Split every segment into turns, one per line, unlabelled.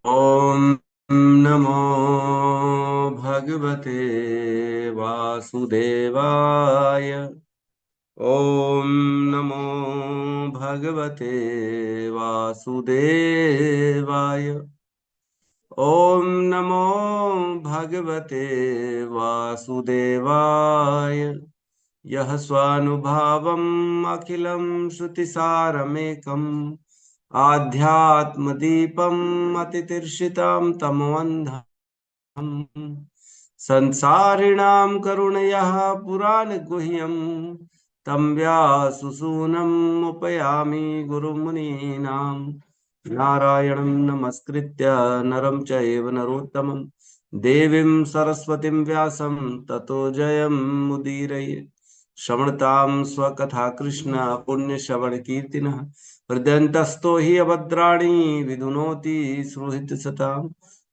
ॐ नमो भगवते वासुदेवाय। ॐ नमो भगवते वासुदेवाय। ॐ नमो भगवते वासुदेवाय। यः स्वानुभावम् अखिलं श्रुतिसारमेकम् आध्यात्मदीपम् अतितीर्षितां तमोऽन्धम् संसारिणां करुणयः पुराणगुह्यं तं व्याससूनम् उपयामि गुरुमुनीनां। नारायणं नमस्कृत्य नरं चैव नरोत्तमं देवीं सरस्वतीं व्यासं ततो जयमुदीरये। श्रवणतां स्वकथा कृष्ण पुण्यश्रवणकीर्तिनः हृदयन्तस्थो हि अभद्राणि विधुनोति सुहृत्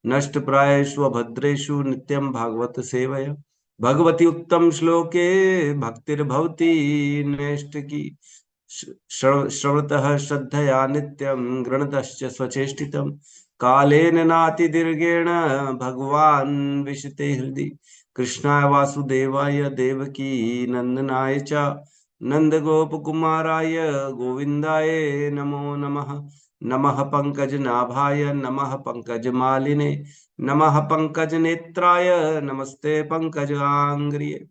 नष्ट प्रायेषु भद्रेषु नित्यं भागवत सेवया भगवती उत्तम श्लोके भक्तिर्भवति नैष्टिकी। श्रवतः श्रद्धया नित्यं गृणतश्च स्वचेष्टितं कालेन नातिदीर्घेण भगवान् विशते हृदि। कृष्णाय वासुदेवाय देवकी नंदनाय च नंदगोपकुमाराय गोविन्दाय नमो नमः। नमः पंकजनाभाय नमः पंकजमालिने नमः पंकजनेत्राय नमस्ते पंकजांग्रिये।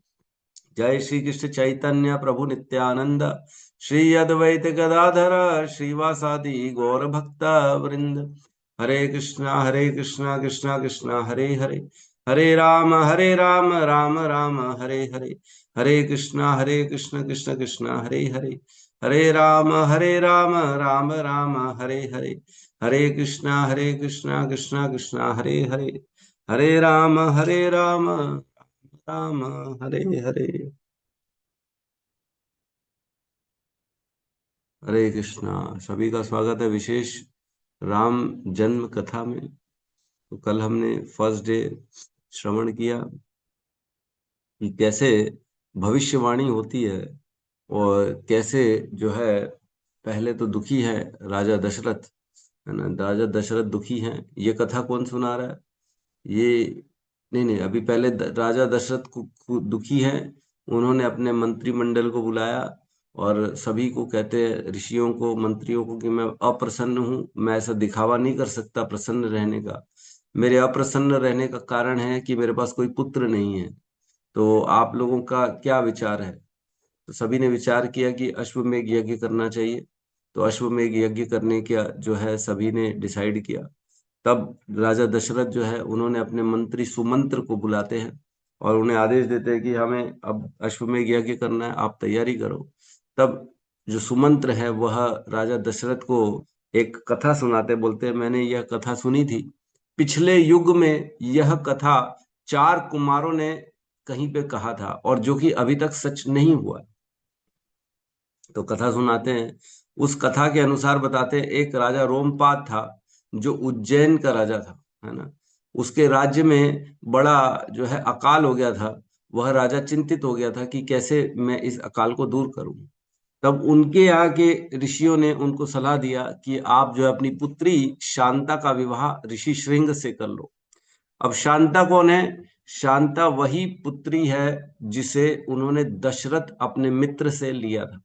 जय श्री कृष्ण चैतन्य प्रभु नित्यानंद श्री अद्वैत गदाधर श्रीवासादि गौर भक्त वृंद। हरे कृष्णा कृष्णा कृष्णा हरे हरे राम राम राम हरे हरे कृष्ण कृष्ण कृष्ण हरे राम राम हरे हरे कृष्णा कृष्णा कृष्णा हरे राम राम हरे हरे। हरे कृष्णा। सभी का स्वागत है विशेष राम जन्म कथा में। तो कल हमने फर्स्ट डे श्रवण किया कि कैसे भविष्यवाणी होती है और कैसे जो है पहले तो दुखी है राजा दशरथ, है ना। राजा दशरथ दुखी हैं। ये कथा कौन सुना रहा है? ये नहीं नहीं, अभी पहले राजा दशरथ दुखी हैं। उन्होंने अपने मंत्रिमंडल को बुलाया और सभी को कहते हैं, ऋषियों को मंत्रियों को, कि मैं अप्रसन्न हूँ, मैं ऐसा दिखावा नहीं कर सकता प्रसन्न रहने का। मेरे अप्रसन्न रहने का कारण है कि मेरे पास कोई पुत्र नहीं है। तो आप लोगों का क्या विचार है? तो सभी ने विचार किया कि अश्वमेध यज्ञ करना चाहिए। तो अश्वमेध यज्ञ करने का जो है सभी ने डिसाइड किया। तब राजा दशरथ जो है उन्होंने अपने मंत्री सुमंत्र को बुलाते हैं और उन्हें आदेश देते हैं कि हमें अब अश्वमेध यज्ञ करना है, आप तैयारी करो। तब जो सुमंत्र है वह राजा दशरथ को एक कथा सुनाते, बोलते हैं मैंने यह कथा सुनी थी। पिछले युग में यह कथा 4 कुमारों ने कहीं पे कहा था और जो कि अभी तक सच नहीं हुआ। तो कथा सुनाते हैं। उस कथा के अनुसार बताते हैं, एक राजा रोमपाद था जो उज्जैन का राजा था, है ना। उसके राज्य में बड़ा जो है अकाल हो गया था। वह राजा चिंतित हो गया था कि कैसे मैं इस अकाल को दूर करूं। तब उनके यहाँ के ऋषियों ने उनको सलाह दिया कि आप जो है अपनी पुत्री शांता का विवाह ऋषि श्रृंग से कर लो। अब शांता कौन है? शांता वही पुत्री है जिसे उन्होंने दशरथ अपने मित्र से लिया था।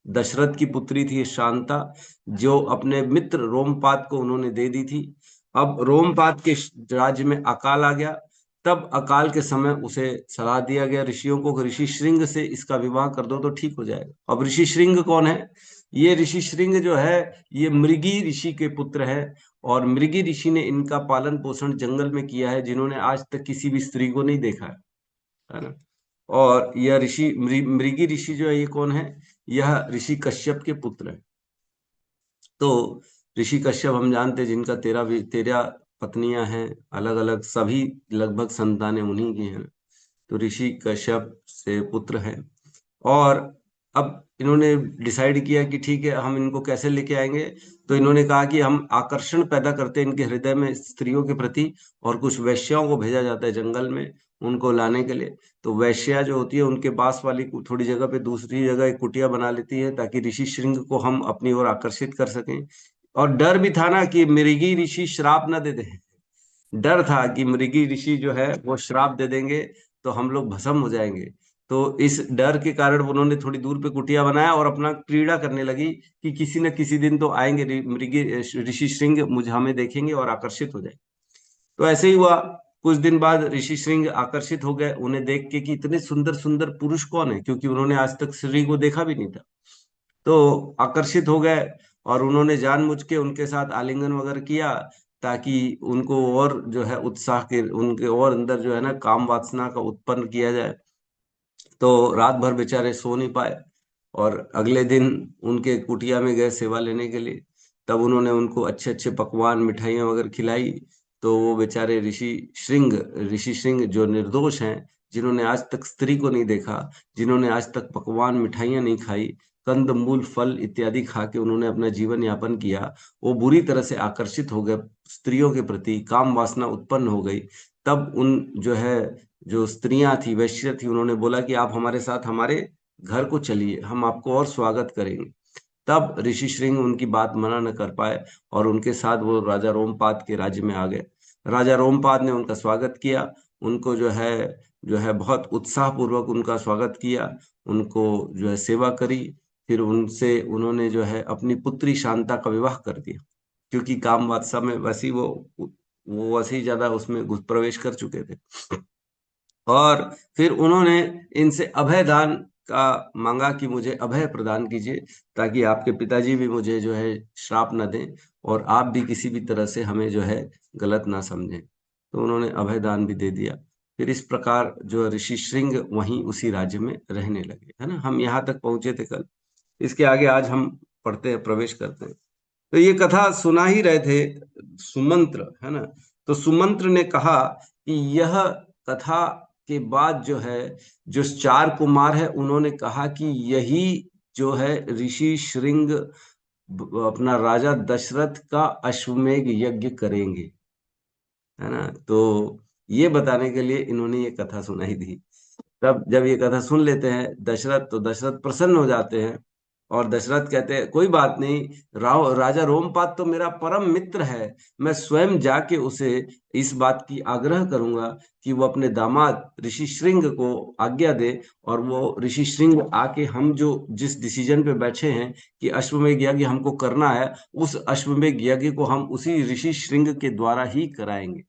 दशरथ की पुत्री थी शांता, जो अपने मित्र रोमपाद को उन्होंने दे दी थी। अब रोमपाद के राज्य में अकाल आ गया। तब अकाल के समय उसे सलाह दिया गया ऋषियों को कि ऋषि श्रृंग से इसका विवाह कर दो तो ठीक हो जाएगा। अब ऋषि श्रृंग कौन है? ये ऋषि श्रृंग जो है ये मृगी ऋषि के पुत्र है। और मृगी ऋषि ने इनका पालन पोषण जंगल में किया है, जिन्होंने आज तक किसी भी स्त्री को नहीं देखा है ना। और यह ऋषि मृगी ऋषि जो है ये कौन है? यह ऋषि कश्यप के पुत्र है। तो ऋषि कश्यप हम जानते हैं, जिनका 13 पत्नियां हैं अलग अलग, सभी लगभग संतानें उन्हीं की हैं। तो ऋषि कश्यप से पुत्र हैं। और अब इन्होंने डिसाइड किया कि ठीक है, हम इनको कैसे लेके आएंगे। तो इन्होंने कहा कि हम आकर्षण पैदा करते हैं इनके हृदय में स्त्रियों के प्रति, और कुछ वैश्याओं को भेजा जाता है जंगल में उनको लाने के लिए। तो वैश्या जो होती है उनके पास वाली थोड़ी जगह पे दूसरी जगह एक कुटिया बना लेती है ताकि ऋषि श्रृंग को हम अपनी ओर आकर्षित कर सकें। और डर भी था ना कि मृगी ऋषि श्राप न दे दे। डर था कि मृगी ऋषि जो है वो श्राप दे देंगे तो हम लोग भस्म हो जाएंगे। तो इस डर के कारण उन्होंने थोड़ी दूर पे कुटिया बनाया और अपना क्रीड़ा करने लगी कि किसी न किसी दिन तो आएंगे मृगी ऋषि श्रृंग, मुझे हमें देखेंगे और आकर्षित हो जाएंगे। तो ऐसे ही हुआ। कुछ दिन बाद ऋषि श्रृंग आकर्षित हो गए उन्हें देख के कि इतने सुंदर सुंदर पुरुष कौन है, क्योंकि उन्होंने आज तक स्त्री को देखा भी नहीं था। तो आकर्षित हो गए और उन्होंने जानबूझ के उनके साथ आलिंगन वगैरह किया, ताकि उनको और जो है उत्साह के उनके और अंदर जो है ना काम वासना का उत्पन्न किया जाए। तो रात भर बेचारे सो नहीं पाए और अगले दिन उनके कुटिया में गए सेवा लेने के लिए। तब उन्होंने उनको अच्छे अच्छे पकवान मिठाइयाँ वगैरह खिलाई। तो वो बेचारे ऋषि श्रृंग जो निर्दोष हैं, जिन्होंने आज तक स्त्री को नहीं देखा, जिन्होंने आज तक पकवान मिठाइयाँ नहीं खाई, कंद मूल फल इत्यादि खा के उन्होंने अपना जीवन यापन किया, वो बुरी तरह से आकर्षित हो गए स्त्रियों के प्रति, काम वासना उत्पन्न हो गई। तब उन जो है जो स्त्रियां थी, वैश्य थी, उन्होंने बोला कि आप हमारे साथ हमारे घर को चलिए, हम आपको और स्वागत करेंगे। तब ऋषि श्रृंग उनकी बात मना न कर पाए और उनके साथ वो राजा रोमपाद के राज्य में आ गए। राजा रोमपाद ने उनका स्वागत किया, उनको जो है बहुत उत्साह पूर्वक उनका स्वागत किया, उनको जो है सेवा करी। फिर उनसे उन्होंने जो है अपनी पुत्री शांता का विवाह कर दिया, क्योंकि काम बादशाह में वैसे ही वो वैसे ही ज्यादा उसमें घुस प्रवेश कर चुके थे। और फिर उन्होंने इनसे अभय दान का मांगा कि मुझे अभय प्रदान कीजिए, ताकि आपके पिताजी भी मुझे जो है श्राप न दें और आप भी किसी भी तरह से हमें जो है गलत ना समझें। तो उन्होंने अभय दान भी दे दिया। फिर इस प्रकार जो ऋषि श्रृंग वहीं उसी राज्य में रहने लगे, है ना। हम यहाँ तक पहुंचे थे कल। इसके आगे आज हम पढ़ते हैं, प्रवेश करते हैं। तो ये कथा सुना ही रहे थे सुमंत्र, है ना। तो सुमंत्र ने कहा कि यह कथा के बाद जो है, जो चार कुमार है, उन्होंने कहा कि यही जो है ऋषि श्रृंग अपना राजा दशरथ का अश्वमेध यज्ञ करेंगे, है ना। तो ये बताने के लिए इन्होंने ये कथा सुनाई थी। तब जब ये कथा सुन लेते हैं दशरथ, तो दशरथ प्रसन्न हो जाते हैं और दशरथ कहते हैं कोई बात नहीं, राजा रोमपाद तो मेरा परम मित्र है, मैं स्वयं जाके उसे इस बात की आग्रह करूंगा कि वो अपने दामाद ऋषि श्रृंग को आज्ञा दे, और वो ऋषि श्रृंग आके हम जो जिस डिसीजन पे बैठे हैं कि अश्वमेध यज्ञ हमको करना है, उस अश्वमेध यज्ञ को हम उसी ऋषि श्रृंग के द्वारा ही कराएंगे,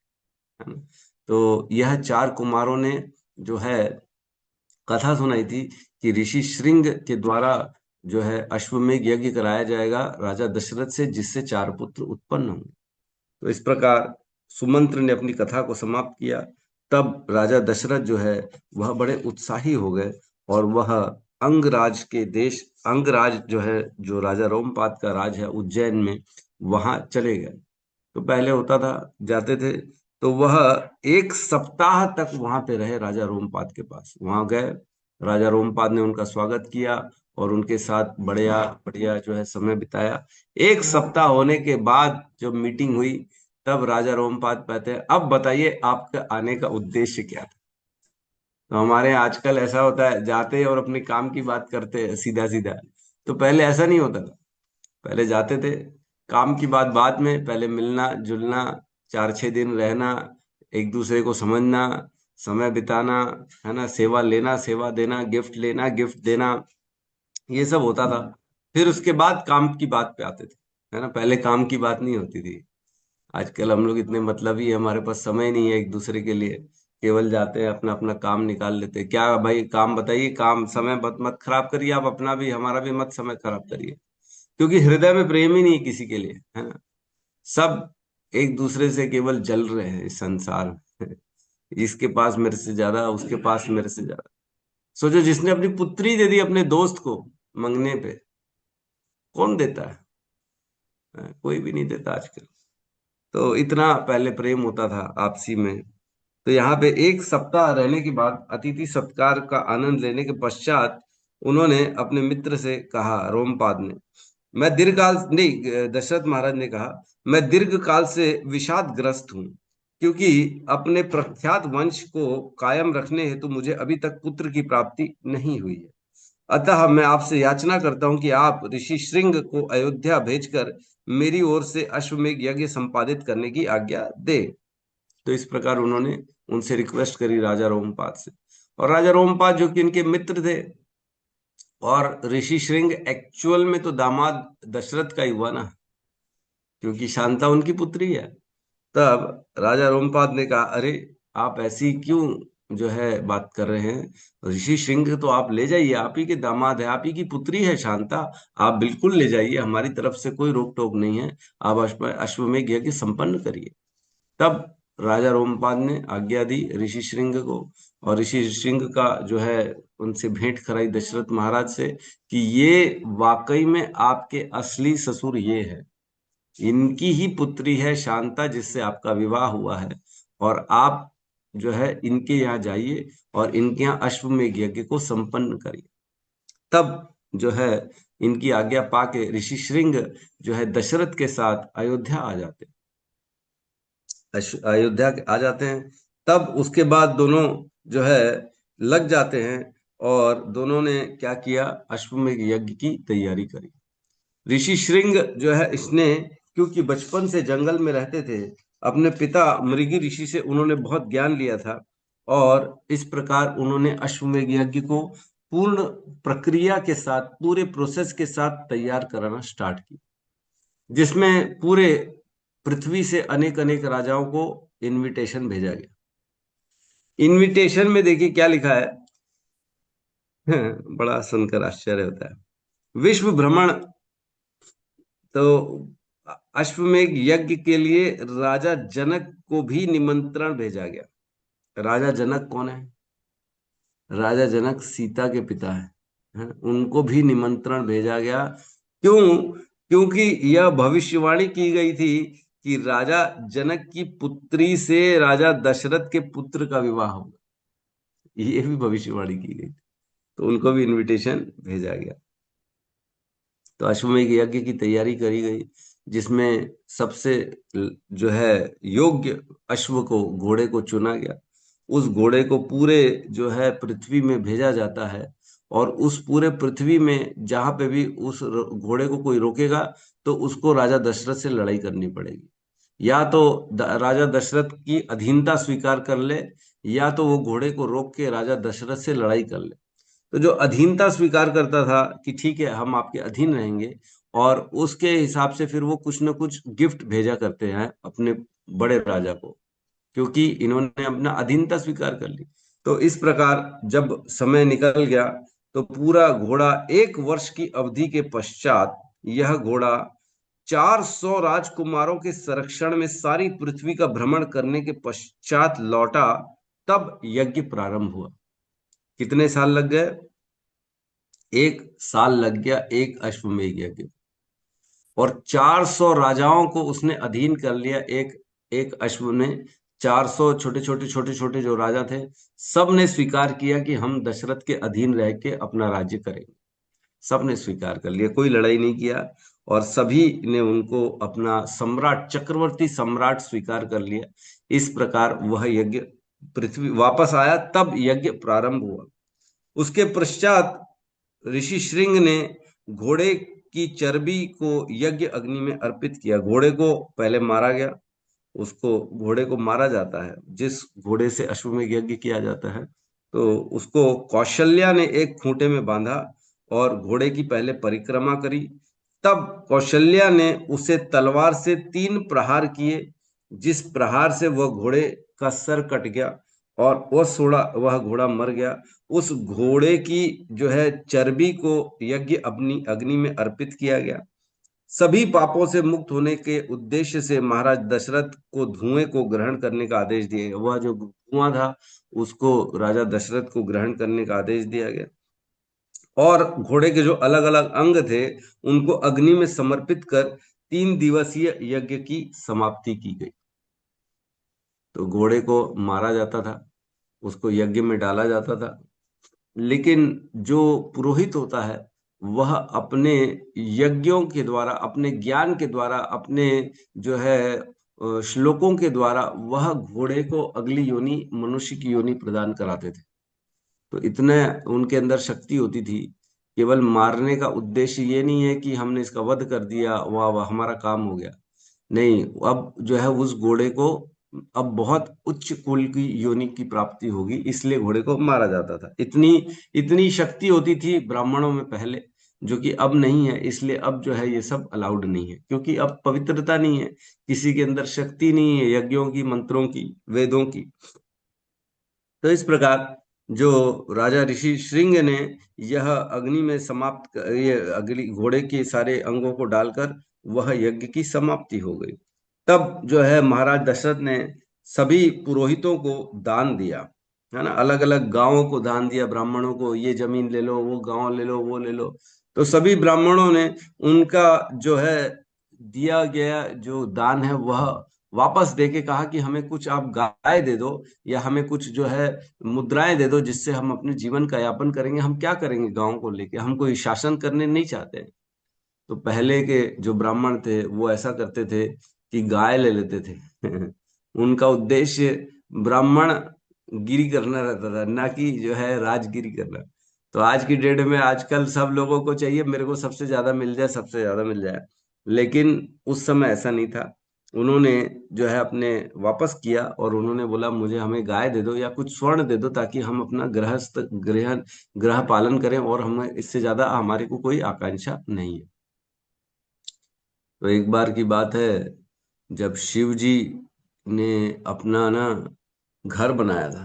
है ना। तो यह चार कुमारों ने जो है कथा सुनाई थी कि ऋषि श्रृंग के द्वारा जो है अश्वमेध यज्ञ कराया जाएगा राजा दशरथ से, जिससे चार पुत्र उत्पन्न होंगे। तो इस प्रकार सुमंत्र ने अपनी कथा को समाप्त किया। तब राजा दशरथ जो है वह बड़े उत्साही हो गए और वह अंगराज जो है, जो राजा रोमपाद का राज है उज्जैन में, वहां चले गए। तो पहले होता था, जाते थे, तो वह एक सप्ताह तक वहां पे रहे, राजा रोमपाद के पास वहां गए। राजा रोमपाद ने उनका स्वागत किया और उनके साथ बढ़िया बढ़िया जो है समय बिताया। एक सप्ताह होने के बाद जब मीटिंग हुई, तब राजा रोमपाद कहते हैं अब बताइए आपका आने का उद्देश्य क्या था। तो हमारे यहाँ आजकल ऐसा होता है, जाते हैं और अपने काम की बात करते हैं सीधा सीधा। तो पहले ऐसा नहीं होता था। पहले जाते थे, काम की बात बाद में, पहले मिलना जुलना, 4-6 दिन रहना, एक दूसरे को समझना, समय बिताना, है ना, सेवा लेना सेवा देना, गिफ्ट लेना गिफ्ट देना, ये सब होता था। फिर उसके बाद काम की बात पे आते थे, है ना। पहले काम की बात नहीं होती थी। आजकल हम लोग इतने मतलबी है, हमारे पास समय नहीं है एक दूसरे के लिए, केवल जाते हैं अपना अपना काम निकाल लेते हैं। क्या भाई काम बताइए, काम समय मत मत खराब करिए, आप अपना भी हमारा भी मत समय खराब करिए, क्योंकि हृदय में प्रेम ही नहीं है किसी के लिए, है ना। सब एक दूसरे से केवल जल रहे हैं इस संसार में। इसके पास मेरे से ज्यादा, उसके पास मेरे से ज्यादा। सोचो, जिसने अपनी पुत्री दे दी अपने दोस्त को मंगने पे, कौन देता है? कोई भी नहीं देता आजकल। तो इतना पहले प्रेम होता था आपसी में। तो यहाँ पे एक सप्ताह रहने के बाद, अतिथि सत्कार का आनंद लेने के पश्चात, उन्होंने अपने मित्र से कहा, रोमपाद ने, मैं दीर्घकाल नहीं, दशरथ महाराज ने कहा, मैं दीर्घ काल से विषाद ग्रस्त हूँ, क्योंकि अपने प्रख्यात वंश को कायम रखने हेतु मुझे अभी तक पुत्र की प्राप्ति नहीं हुई है। अतः मैं आपसे याचना करता हूं कि आप ऋषि श्रृंग को अयोध्या भेजकर मेरी ओर से अश्वमेध यज्ञ संपादित करने की आज्ञा दे। तो इस प्रकार उन्होंने उनसे रिक्वेस्ट करी राजा रोमपाद से। और राजा रोमपाद जो कि इनके मित्र थे, और ऋषि श्रृंग एक्चुअल में तो दामाद दशरथ का ही हुआ ना, क्योंकि शांता उनकी पुत्री है। तब राजा रोमपाद ने कहा, अरे आप ऐसी क्यों जो है बात कर रहे हैं? ऋषि श्रृंग तो आप ले जाइए, आप ही के दामाद है, आप ही की पुत्री है शांता, आप बिल्कुल ले जाइए, हमारी तरफ से कोई रोक टोक नहीं है। आप अश्वमेध यज्ञ संपन्न करिए। तब राजा रोमपाद ने आज्ञा दी ऋषि श्रृंग को, और ऋषि श्रृंग का जो है उनसे भेंट कराई दशरथ महाराज से, कि ये वाकई में आपके असली ससुर ये है, इनकी ही पुत्री है शांता जिससे आपका विवाह हुआ है, और आप जो है इनके यहाँ जाइए और इनके यहाँ अश्वमेध यज्ञ को संपन्न करिए। तब जो है इनकी आज्ञा पाके ऋषि श्रृंग जो है दशरथ के साथ अयोध्या आ जाते, अयोध्या आ जाते हैं। तब उसके बाद दोनों जो है लग जाते हैं, और दोनों ने क्या किया, अश्वमेध यज्ञ की तैयारी करी। ऋषि श्रृंग जो है इसने, क्योंकि बचपन से जंगल में रहते थे, अपने पिता मृगी ऋषि से उन्होंने बहुत ज्ञान लिया था, और इस प्रकार उन्होंने अश्वमेध यज्ञ को पूर्ण प्रक्रिया के साथ, पूरे प्रोसेस के साथ तैयार कराना स्टार्ट किया, जिसमें पूरे पृथ्वी से अनेक अनेक राजाओं को इनविटेशन भेजा गया। इनविटेशन में देखिए क्या लिखा है, बड़ा सुनकर आश्चर्य होता है। विश्व भ्रमण, तो अश्वमेध यज्ञ के लिए राजा जनक को भी निमंत्रण भेजा गया। राजा जनक कौन है? राजा जनक सीता के पिता हैं, उनको भी निमंत्रण भेजा गया। क्यों? क्योंकि यह भविष्यवाणी की गई थी कि राजा जनक की पुत्री से राजा दशरथ के पुत्र का विवाह होगा, ये भी भविष्यवाणी की गई, तो उनको भी इनविटेशन भेजा गया। तो अश्वमेध यज्ञ की तैयारी करी गई, जिसमें सबसे जो है योग्य अश्व को, घोड़े को चुना गया। उस घोड़े को पूरे जो है पृथ्वी में भेजा जाता है, और उस पूरे पृथ्वी में जहां पे भी उस घोड़े को कोई रोकेगा, तो उसको राजा दशरथ से लड़ाई करनी पड़ेगी। या तो राजा दशरथ की अधीनता स्वीकार कर ले, या तो वो घोड़े को रोक के राजा दशरथ से लड़ाई कर ले। तो जो अधीनता स्वीकार करता था कि ठीक है हम आपके अधीन रहेंगे, और उसके हिसाब से फिर वो कुछ न कुछ गिफ्ट भेजा करते हैं अपने बड़े राजा को, क्योंकि इन्होंने अपना अधीनता स्वीकार कर ली। तो इस प्रकार जब समय निकल गया, तो पूरा घोड़ा 1 वर्ष की अवधि के पश्चात, यह घोड़ा 400 राजकुमारों के संरक्षण में सारी पृथ्वी का भ्रमण करने के पश्चात लौटा। तब यज्ञ प्रारंभ हुआ। कितने साल लग गए? 1 साल लग गया एक अश्वमेध यज्ञ, और 400 राजाओं को उसने अधीन कर लिया। एक एक अश्व में 400 छोटे छोटे छोटे छोटे जो राजा थे, सब ने स्वीकार किया कि हम दशरथ के अधीन रह के अपना राज्य करेंगे। सब ने स्वीकार कर लिया, कोई लड़ाई नहीं किया, और सभी ने उनको अपना सम्राट, चक्रवर्ती सम्राट स्वीकार कर लिया। इस प्रकार वह यज्ञ पृथ्वी वापस आया, तब यज्ञ प्रारंभ हुआ। उसके पश्चात ऋषि श्रृंग ने घोड़े की चर्बी को यज्ञ अग्नि में अर्पित किया। घोड़े को पहले मारा गया, उसको, घोड़े को मारा जाता है, जिस घोड़े से अश्वमेध यज्ञ किया जाता है, तो उसको कौशल्या ने एक खूंटे में बांधा और घोड़े की पहले परिक्रमा करी। तब कौशल्या ने उसे तलवार से 3 प्रहार किए, जिस प्रहार से वह घोड़े का सर कट गया, और वह घोड़ा मर गया। उस घोड़े की जो है चर्बी को यज्ञ अपनी अग्नि में अर्पित किया गया। सभी पापों से मुक्त होने के उद्देश्य से महाराज दशरथ को धुएं को ग्रहण करने का आदेश दिया गया। वह जो धुआं था उसको राजा दशरथ को ग्रहण करने का आदेश दिया गया, और घोड़े के जो अलग अलग अंग थे उनको अग्नि में समर्पित कर 3 दिवसीय यज्ञ की समाप्ति की गई। तो घोड़े को मारा जाता था, उसको यज्ञ में डाला जाता था, लेकिन जो पुरोहित होता है वह अपने यज्ञों के द्वारा, अपने ज्ञान के द्वारा, अपने जो है श्लोकों के द्वारा वह घोड़े को अगली योनि, मनुष्य की योनि प्रदान कराते थे। तो इतने उनके अंदर शक्ति होती थी केवल मारने का उद्देश्य ये नहीं है कि हमने इसका वध कर दिया, वाह वाह हमारा काम हो गया। नहीं, अब जो है उस घोड़े को अब बहुत उच्च कुल की योनि की प्राप्ति होगी, इसलिए घोड़े को मारा जाता था। इतनी इतनी शक्ति होती थी ब्राह्मणों में पहले, जो कि अब नहीं है। इसलिए अब जो है ये सब अलाउड नहीं है, क्योंकि अब पवित्रता नहीं है, किसी के अंदर शक्ति नहीं है यज्ञों की, मंत्रों की, वेदों की। तो इस प्रकार जो राजा ऋषि श्रृंग ने यह अग्नि में ये अग्नि घोड़े के सारे अंगों को डालकर वह यज्ञ की समाप्ति हो गई। तब जो है महाराज दशरथ ने सभी पुरोहितों को दान दिया, है ना, अलग अलग गांवों को दान दिया, ब्राह्मणों को ये जमीन ले लो, वो गांव ले लो, वो ले लो। तो सभी ब्राह्मणों ने उनका जो है दिया गया जो दान है वह वापस देके कहा कि हमें कुछ आप गाय दे दो, या हमें कुछ जो है मुद्राएं दे दो, जिससे हम अपने जीवन का यापन करेंगे। हम क्या करेंगे गांव को लेके, हम कोई शासन करने नहीं चाहते। तो पहले के जो ब्राह्मण थे वो ऐसा करते थे कि गाय ले लेते थे। उनका उद्देश्य ब्राह्मण गिरी करना रहता था, ना कि जो है राजगिरी करना। तो आज की डेट में आजकल सब लोगों को चाहिए मेरे को सबसे ज्यादा मिल जाए, सबसे ज्यादा मिल जाए। लेकिन उस समय ऐसा नहीं था। उन्होंने जो है अपने वापस किया और उन्होंने बोला मुझे हमें गाय दे दो या कुछ स्वर्ण दे दो, ताकि हम अपना ग्रह पालन करें, और हमें इससे ज्यादा हमारे को कोई आकांक्षा नहीं है। तो एक बार की बात है, जब शिव जी ने अपना ना घर बनाया था।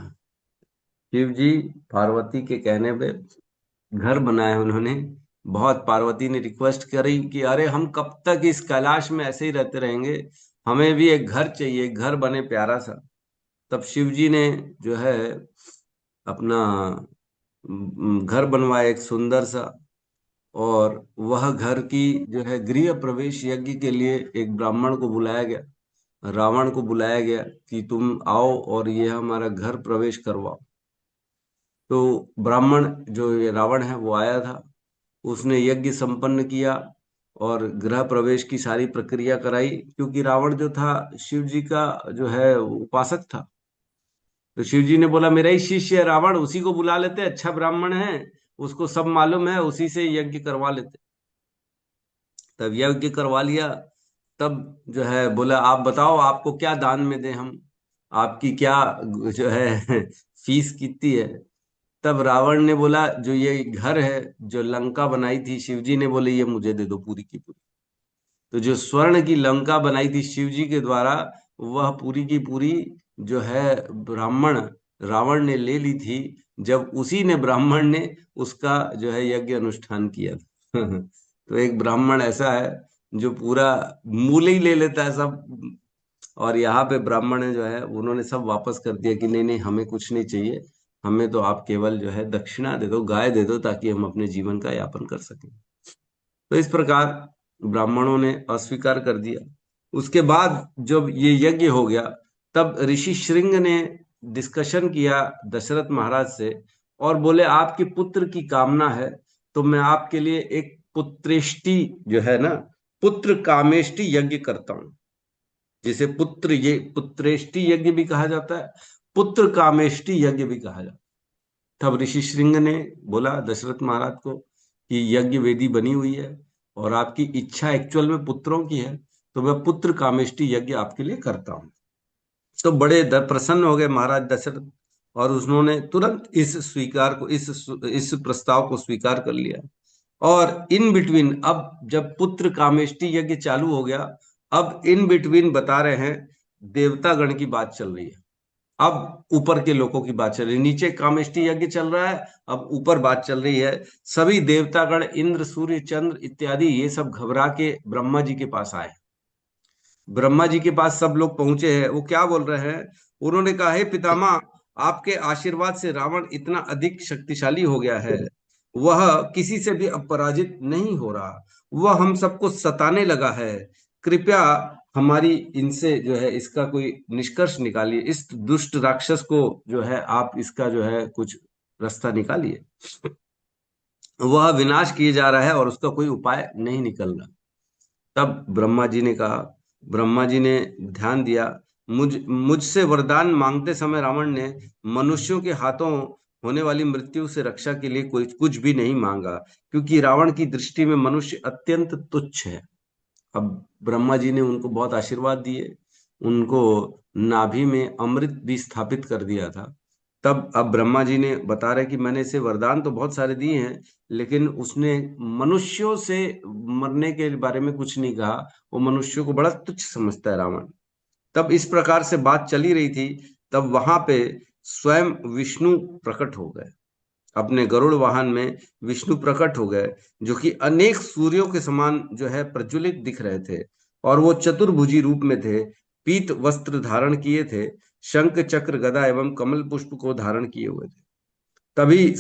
शिव जी पार्वती के कहने पे घर बनाया उन्होंने। बहुत पार्वती ने रिक्वेस्ट करी कि अरे हम कब तक इस कैलाश में ऐसे ही रहते रहेंगे, हमें भी एक घर चाहिए, एक घर बने प्यारा सा। तब शिव जी ने जो है अपना घर बनवाया एक सुंदर सा। और वह घर की जो है गृह प्रवेश यज्ञ के लिए एक ब्राह्मण को बुलाया गया, रावण को बुलाया गया कि तुम आओ और ये हमारा घर प्रवेश करवाओ। तो ब्राह्मण जो ये रावण है वो आया था, उसने यज्ञ संपन्न किया और गृह प्रवेश की सारी प्रक्रिया कराई, क्योंकि रावण जो था शिव जी का जो है उपासक था। तो शिव जी ने बोला मेरा ही शिष्य है रावण, उसी को बुला लेते, अच्छा ब्राह्मण है, उसको सब मालूम है, उसी से यज्ञ करवा लेते। तब यज्ञ करवा लिया। तब जो है बोला आप बताओ आपको क्या दान में दें हम, आपकी क्या जो है फीस कितनी है। तब रावण ने बोला जो ये घर है, जो लंका बनाई थी शिव जी ने, बोले ये मुझे दे दो पूरी की पूरी। तो जो स्वर्ण की लंका बनाई थी शिव जी के द्वारा, वह पूरी की पूरी जो है ब्राह्मण रावण ने ले ली थी, जब उसी ने ब्राह्मण ने उसका जो है यज्ञ अनुष्ठान किया था। तो एक ब्राह्मण ऐसा है जो पूरा मूल ही ले लेता है सब। और यहाँ पे ब्राह्मण है जो है उन्होंने सब वापस कर दिया कि नहीं नहीं हमें कुछ नहीं चाहिए, हमें तो आप केवल जो है दक्षिणा दे दो, गाय दे दो, ताकि हम अपने जीवन का यापन कर सकें। तो इस प्रकार ब्राह्मणों ने अस्वीकार कर दिया। उसके बाद जब ये यज्ञ हो गया, तब ऋषि श्रृंग ने डिस्कशन किया दशरथ महाराज से, और बोले आपके पुत्र की कामना है तो मैं आपके लिए एक पुत्रेष्टि जो है ना, पुत्र कामेष्टि यज्ञ करता हूं। जिसे ये पुत्रेष्टि यज्ञ भी कहा जाता है, पुत्र कामेष्टि यज्ञ भी कहा जाता है। तब ऋषि श्रृंग ने बोला दशरथ महाराज को कि यज्ञ वेदी बनी हुई है और आपकी इच्छा एक्चुअल में पुत्रों की है, तो मैं पुत्र कामेष्टि यज्ञ आपके लिए करता हूँ। तो बड़े प्रसन्न हो गए महाराज दशरथ, और उन्होंने तुरंत इस प्रस्ताव को स्वीकार कर लिया। और इन बिटवीन अब जब पुत्र कामेष्टि यज्ञ चालू हो गया, अब इन बिटवीन बता रहे हैं देवता गण की बात चल रही है। अब ऊपर के लोगों की बात चल रही है, नीचे कामेष्टि यज्ञ चल रहा है, अब ऊपर बात चल रही है। सभी देवतागण इंद्र सूर्य चंद्र इत्यादि ये सब घबरा के ब्रह्मा जी के पास आए। ब्रह्मा जी के पास सब लोग पहुंचे हैं। वो क्या बोल रहे हैं, उन्होंने कहा हे पितामह, आपके आशीर्वाद से रावण इतना अधिक शक्तिशाली हो गया है, वह किसी से भी अब पराजित नहीं हो रहा, वह हम सबको सताने लगा है। कृपया हमारी इनसे जो है इसका कोई निष्कर्ष निकालिए, इस दुष्ट राक्षस को जो है आप इसका जो है कुछ रास्ता निकालिए, वह विनाश किए जा रहा है और उसका कोई उपाय नहीं निकल रहा। तब ब्रह्मा जी ने ध्यान दिया। मुझसे वरदान मांगते समय रावण ने मनुष्यों के हाथों होने वाली मृत्यु से रक्षा के लिए कोई कुछ भी नहीं मांगा, क्योंकि रावण की दृष्टि में मनुष्य अत्यंत तुच्छ है। अब ब्रह्मा जी ने उनको बहुत आशीर्वाद दिए, उनको नाभि में अमृत भी स्थापित कर दिया था। तब अब ब्रह्मा जी ने बता रहे कि मैंने इसे वरदान तो बहुत सारे दिए हैं, लेकिन उसने मनुष्यों से मरने के बारे में कुछ नहीं कहा। वो मनुष्यों को बड़ा तुच्छ समझता है रावण। तब इस प्रकार से बात चली रही थी, तब वहां पे स्वयं विष्णु प्रकट हो गए। अपने गरुड़ वाहन में विष्णु प्रकट हो गए, जो कि अनेक सूर्यों के समान जो है प्रज्वलित दिख रहे थे। और वो चतुर्भुजी रूप में थे, पीत वस्त्र धारण किए थे, शंख चक्र गदा एवं कमल पुष्प को धारण किए हुए थे। तभी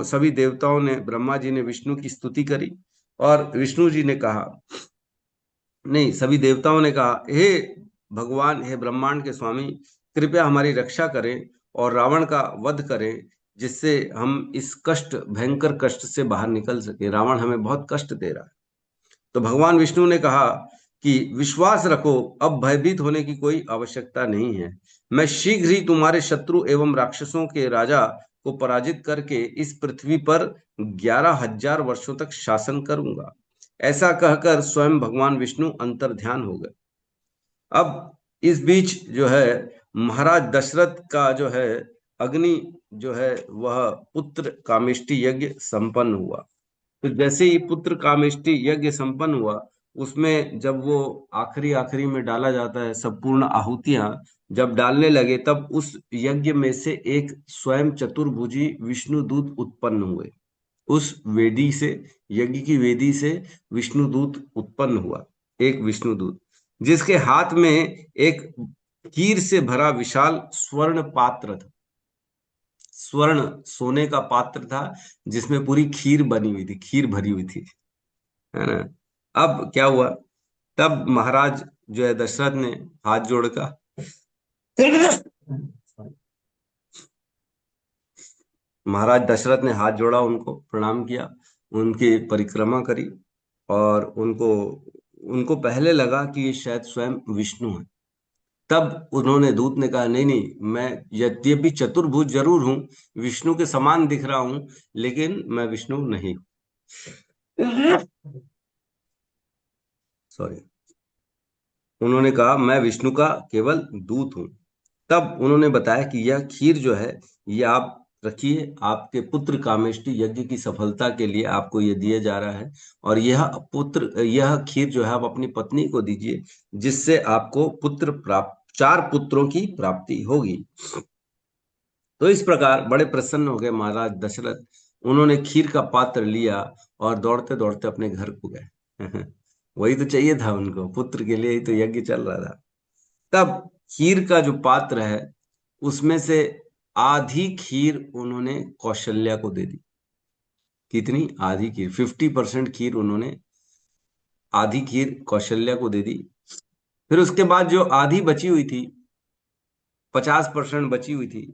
सभी देवताओं ने, ब्रह्मा जी ने विष्णु की स्तुति करी, और विष्णु जी ने कहा, नहीं, सभी देवताओं ने कहा, हे भगवान, हे ब्रह्मांड के स्वामी, कृपया हमारी रक्षा करें और रावण का वध करें, जिससे हम इस भयंकर कष्ट से बाहर निकल सके। रावण हमें बहुत कष्ट दे रहा है। तो भगवान विष्णु ने कहा कि विश्वास रखो, अब भयभीत होने की कोई आवश्यकता नहीं है। मैं शीघ्र ही तुम्हारे शत्रु एवं राक्षसों के राजा को पराजित करके इस पृथ्वी पर 11,000 वर्षों तक शासन करूंगा। ऐसा कहकर स्वयं भगवान विष्णु अंतर ध्यान हो गए। अब इस बीच जो है महाराज दशरथ का जो है अग्नि जो है वह पुत्र कामेष्टि यज्ञ संपन्न हुआ। तो जैसे ही पुत्र कामेष्टि यज्ञ संपन्न हुआ, उसमें जब वो आखिरी आखिरी में डाला जाता है सब पूर्ण आहुतियां, जब डालने लगे, तब उस यज्ञ में से एक स्वयं चतुर्भुजी विष्णुदूत उत्पन्न हुए। उस वेदी से, यज्ञ की वेदी से विष्णुदूत उत्पन्न हुआ, एक विष्णुदूत, जिसके हाथ में एक कीर से भरा विशाल स्वर्ण पात्र था। स्वर्ण, सोने का पात्र था, जिसमें पूरी खीर बनी हुई थी, खीर भरी हुई थी, है ना। अब क्या हुआ, तब महाराज जो है दशरथ ने हाथ जोड़कर महाराज दशरथ ने हाथ जोड़ा, उनको प्रणाम किया, उनकी परिक्रमा करी, और उनको उनको पहले लगा कि ये शायद स्वयं विष्णु है। तब उन्होंने, दूत ने कहा, नहीं नहीं, मैं यद्यपि चतुर्भुज जरूर हूं, विष्णु के समान दिख रहा हूं, लेकिन मैं विष्णु नहीं हूं। सॉरी। उन्होंने कहा, मैं विष्णु का केवल दूत हूं। तब उन्होंने बताया कि यह खीर जो है, ये आप रखिए, आपके पुत्र कामेष्टि यज्ञ की सफलता के लिए आपको ये दिया जा रहा है। और यह खीर जो है आप अपनी पत्नी को दीजिए, जिससे आपको पुत्र प्राप्त, 4 पुत्रों की प्राप्ति होगी। तो इस प्रकार बड़े प्रसन्न हो गए महाराज दशरथ। उन्होंने खीर का पात्र लिया और दौड़ते दौड़ते अपने घर को गए। वही तो चाहिए था उनको, पुत्र के लिए ही तो यज्ञ चल रहा था। तब खीर का जो पात्र है, उसमें से आधी खीर उन्होंने कौशल्या को दे दी। कितनी? आधी खीर, 50% खीर उन्होंने, आधी खीर कौशल्या को दे दी। फिर उसके बाद जो आधी बची हुई थी, 50% बची हुई थी,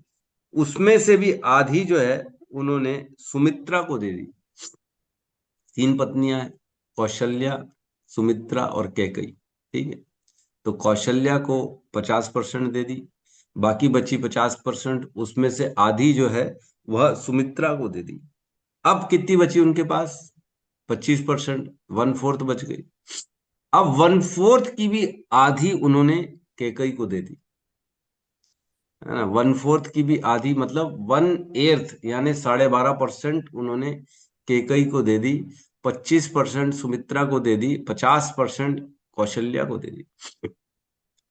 उसमें से भी आधी जो है उन्होंने सुमित्रा को दे दी। 3 पत्नियां हैं, कौशल्या, सुमित्रा और कैकेयी। ठीक है। तो कौशल्या को 50% दे दी, बाकी बची 50%, उसमें से आधी जो है वह सुमित्रा को दे दी। अब कितनी बची उनके पास? 25%, 1/4 बच गई। अब 1/4 की भी आधी उन्होंने कैकेयी को दे दी, है ना। 1/4 की भी आधी मतलब 1/8, यानी 12.5% उन्होंने कैकेयी को दे दी, 25% सुमित्रा को दे दी, 50% कौशल्या को दे दी।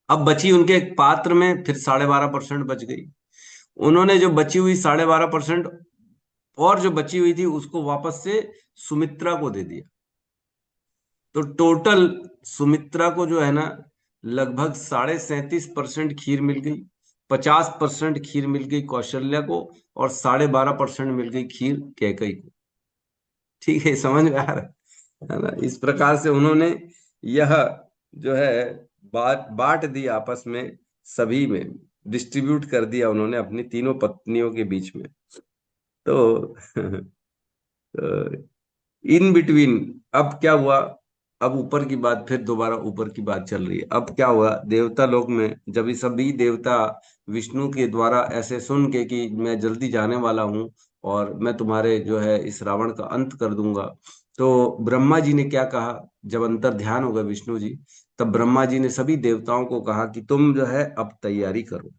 अब बची उनके एक पात्र में फिर 12.5% बच गई। उन्होंने जो बची हुई 12.5% और जो बची हुई थी, उसको वापस से सुमित्रा को दे दिया। तो टोटल सुमित्रा को जो है ना, लगभग 37.5% खीर मिल गई, 50% खीर मिल गई कौशल्या को, और 12.5% मिल गई खीर कैकेयी को। ठीक है, समझ में आ रहा है ना। इस प्रकार से उन्होंने यह जो है बांट दिया आपस में, सभी में डिस्ट्रीब्यूट कर दिया उन्होंने अपनी तीनों पत्नियों के बीच में। तो इन बिटवीन अब क्या हुआ, अब ऊपर की बात, फिर दोबारा ऊपर की बात चल रही है। अब क्या हुआ, देवता लोक में जब ये सभी देवता विष्णु के द्वारा ऐसे सुन के कि मैं जल्दी जाने वाला हूँ और मैं तुम्हारे जो है इस रावण का अंत कर दूंगा, तो ब्रह्मा जी ने क्या कहा, जब अंतर ध्यान होगा विष्णु जी, तब ब्रह्मा जी ने सभी देवताओं को कहा कि तुम जो है अब तैयारी करो।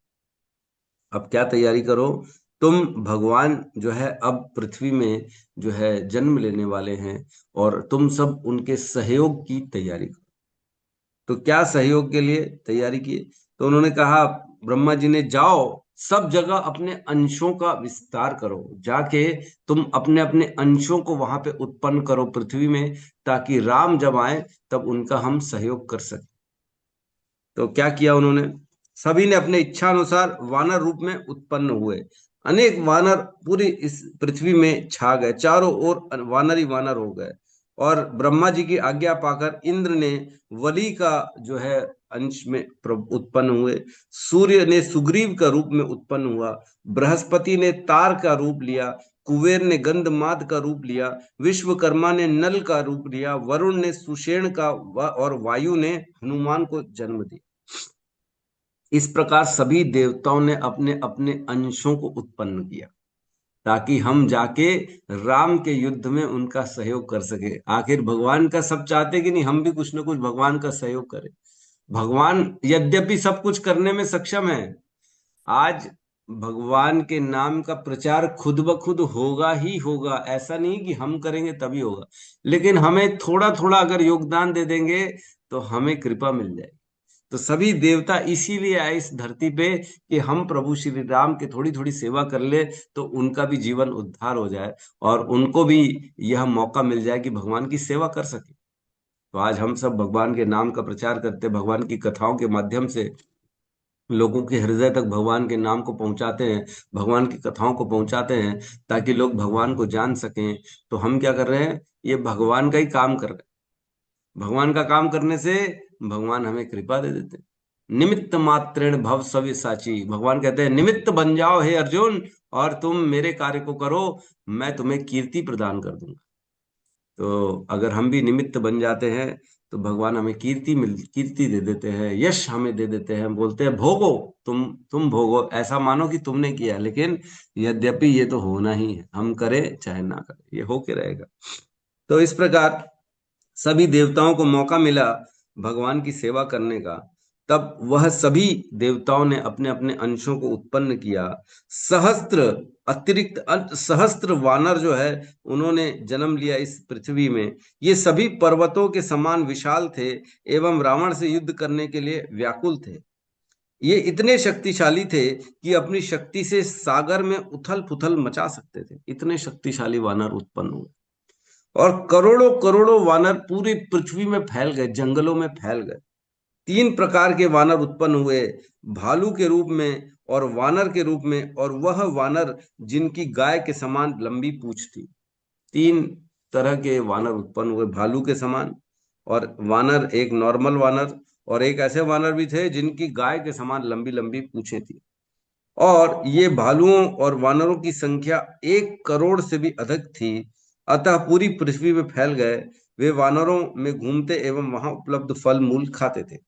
अब क्या तैयारी करो, तुम भगवान जो है अब पृथ्वी में जो है जन्म लेने वाले हैं, और तुम सब उनके सहयोग की तैयारी करो। तो क्या सहयोग के लिए तैयारी की, तो उन्होंने कहा, ब्रह्मा जी ने, जाओ सब जगह अपने अंशों का विस्तार करो, जाके तुम अपने अपने अंशों को वहां पे उत्पन्न करो पृथ्वी में, ताकि राम जब आए तब उनका हम सहयोग कर सके। तो क्या किया उन्होंने, सभी ने अपने इच्छा अनुसार वानर रूप में उत्पन्न हुए। अनेक वानर पूरी इस पृथ्वी में छा गए, चारों ओर वानर ही वानर हो गए। और ब्रह्मा जी की आज्ञा पाकर इंद्र ने वली का जो है अंश में उत्पन्न हुए। सूर्य ने सुग्रीव का रूप में उत्पन्न हुआ। बृहस्पति ने तार का रूप लिया। कुबेर ने गंधमाद का रूप लिया। विश्वकर्मा ने नल का रूप लिया। वरुण ने सुषेण का और वायु ने हनुमान को जन्म दिया। इस प्रकार सभी देवताओं ने अपने अपने अंशों को उत्पन्न किया, ताकि हम जाके राम के युद्ध में उनका सहयोग कर सके। आखिर भगवान का सब चाहते कि नहीं, हम भी कुछ ना कुछ भगवान का सहयोग करें। भगवान यद्यपि सब कुछ करने में सक्षम है, आज भगवान के नाम का प्रचार खुद ब खुद होगा ही होगा, ऐसा नहीं कि हम करेंगे तभी होगा, लेकिन हमें थोड़ा थोड़ा अगर योगदान दे देंगे तो हमें कृपा मिल जाएगी। तो सभी देवता इसीलिए आए इस धरती पे कि हम प्रभु श्री राम की थोड़ी थोड़ी सेवा कर ले, तो उनका भी जीवन उद्धार हो जाए और उनको भी यह मौका मिल जाए कि भगवान की सेवा कर सके। तो आज हम सब भगवान के नाम का प्रचार करते, भगवान की कथाओं के माध्यम से लोगों के हृदय तक भगवान के नाम को पहुंचाते हैं, भगवान की कथाओं को पहुंचाते हैं, ताकि लोग भगवान को जान सकें। तो हम क्या कर रहे हैं, ये भगवान का ही काम कर रहे हैं। भगवान का काम करने से भगवान हमें कृपा दे देते हैं। निमित्त मात्रेण भव सव्य साची, भगवान कहते हैं निमित्त बन जाओ हे अर्जुन, और तुम मेरे कार्य को करो, मैं तुम्हें कीर्ति प्रदान कर दूंगा। तो अगर हम भी निमित्त बन जाते हैं तो भगवान हमें कीर्ति दे देते हैं, यश हमें दे देते हैं, बोलते हैं भोगो, तुम भोगो, ऐसा मानो कि तुमने किया। लेकिन यद्यपि ये तो होना ही है, हम करें चाहे ना करें, ये होके रहेगा। तो इस प्रकार सभी देवताओं को मौका मिला भगवान की सेवा करने का। तब वह सभी देवताओं ने अपने अपने अंशों को उत्पन्न किया। सहस्त्र अतिरिक्त सहस्त्र वानर जो है, उन्होंने जन्म लिया इस पृथ्वी में। ये सभी पर्वतों के समान विशाल थे एवं रावण से युद्ध करने के लिए व्याकुल थे। ये इतने शक्तिशाली थे कि अपनी शक्ति से सागर में उथल पुथल मचा सकते थे। इतने शक्तिशाली वानर उत्पन्न हुए, और करोड़ों करोड़ों वानर पूरी पृथ्वी में फैल गए, जंगलों में फैल गए। तीन प्रकार के वानर उत्पन्न हुए, भालू के रूप में और वानर के रूप में, और वह वानर जिनकी गाय के समान लंबी पूंछ थी। तीन तरह के वानर उत्पन्न हुए, भालू के समान, और वानर एक नॉर्मल वानर, और एक ऐसे वानर भी थे जिनकी गाय के समान लंबी लंबी पूंछें थी। और ये भालुओं और वानरों की संख्या 1 करोड़ से भी अधिक थी, अतः पूरी पृथ्वी में फैल गए। वे वानरों में घूमते एवं वहां उपलब्ध फल मूल खाते थे।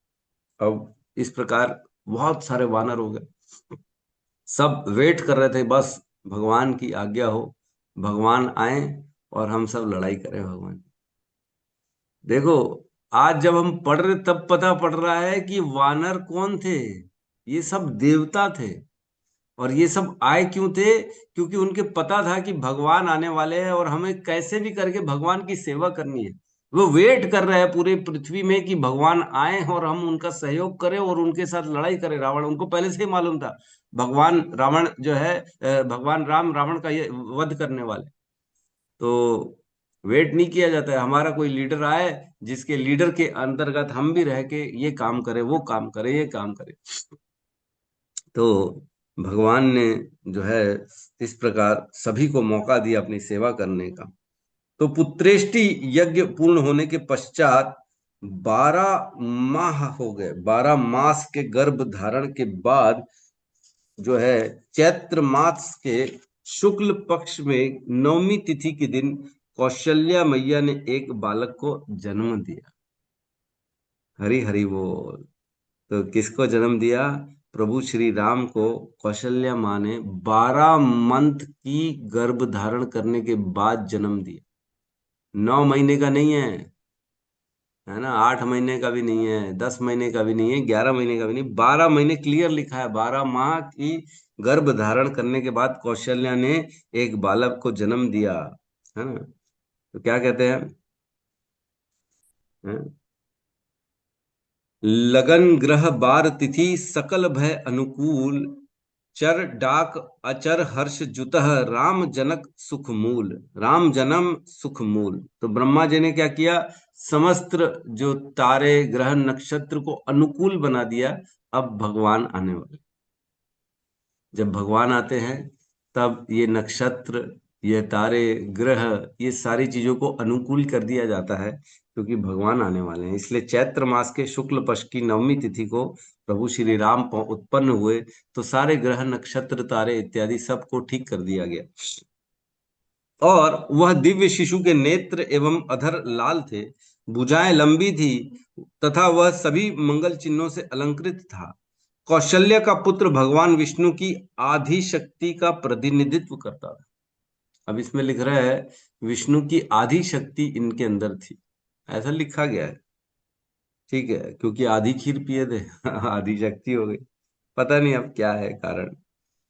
अब इस प्रकार बहुत सारे वानर हो गए। सब वेट कर रहे थे, बस भगवान की आज्ञा हो, भगवान आए और हम सब लड़ाई करें भगवान। देखो, आज जब हम पढ़ रहे तब पता पड़ रहा है कि वानर कौन थे। ये सब देवता थे। और ये सब आए क्यों थे, क्योंकि उनके पता था कि भगवान आने वाले हैं और हमें कैसे भी करके भगवान की सेवा करनी है। वो वेट कर रहे हैं पूरी पृथ्वी में कि भगवान आए और हम उनका सहयोग करें और उनके साथ लड़ाई करें रावण। उनको पहले से ही मालूम था भगवान रावण जो है, भगवान राम रावण का ये वध करने वाले। तो वेट नहीं किया जाता है, हमारा कोई लीडर आए जिसके लीडर के अंतर्गत हम भी रह के ये काम करें, वो काम करें, ये काम करें। तो भगवान ने जो है इस प्रकार सभी को मौका दिया अपनी सेवा करने का। तो पुत्रेष्टि यज्ञ पूर्ण होने के पश्चात 12 माह हो गए। 12 मास के गर्भ धारण के बाद जो है चैत्र मास के शुक्ल पक्ष में 9वीं तिथि के दिन कौशल्या मैया ने एक बालक को जन्म दिया। हरि हरि बोल। तो किसको जन्म दिया? प्रभु श्री राम को कौशल्या माँ ने 12 मंथ की गर्भ धारण करने के बाद जन्म दिया। 9 महीने का नहीं है, है ना, 8 महीने का भी नहीं है, 10 महीने का भी नहीं है, 11 महीने का भी नहीं, 12 महीने क्लियर लिखा है। 12 माह की गर्भ धारण करने के बाद कौशल्या ने एक बालक को जन्म दिया, है ना। तो क्या कहते हैं? हैं? लगन ग्रह बार तिथि सकल भय अनुकूल, चर डाक अचर हर्ष जुतः राम जनक सुख मूल। राम जन्म सुख मूल। तो ब्रह्मा जी ने क्या किया? समस्त जो तारे ग्रह नक्षत्र को अनुकूल बना दिया। अब भगवान आने वाले, जब भगवान आते हैं तब ये नक्षत्र, ये तारे, ग्रह, ये सारी चीजों को अनुकूल कर दिया जाता है, क्योंकि भगवान आने वाले हैं। इसलिए चैत्र मास के शुक्ल पक्ष की नवमी तिथि को प्रभु श्री राम उत्पन्न हुए, तो सारे ग्रह नक्षत्र तारे इत्यादि सबको ठीक कर दिया गया। और वह दिव्य शिशु के नेत्र एवं अधर लाल थे, भुजाएं लंबी थी, तथा वह सभी मंगल चिन्हों से अलंकृत था। कौशल्य का पुत्र भगवान विष्णु की आधि शक्ति का प्रतिनिधित्व करता था। अब इसमें लिख रहा है विष्णु की आधि शक्ति इनके अंदर थी, ऐसा लिखा गया है। ठीक है, क्योंकि आधी खीर पिए थे आधी शक्ति हो गई। पता नहीं अब क्या है कारण।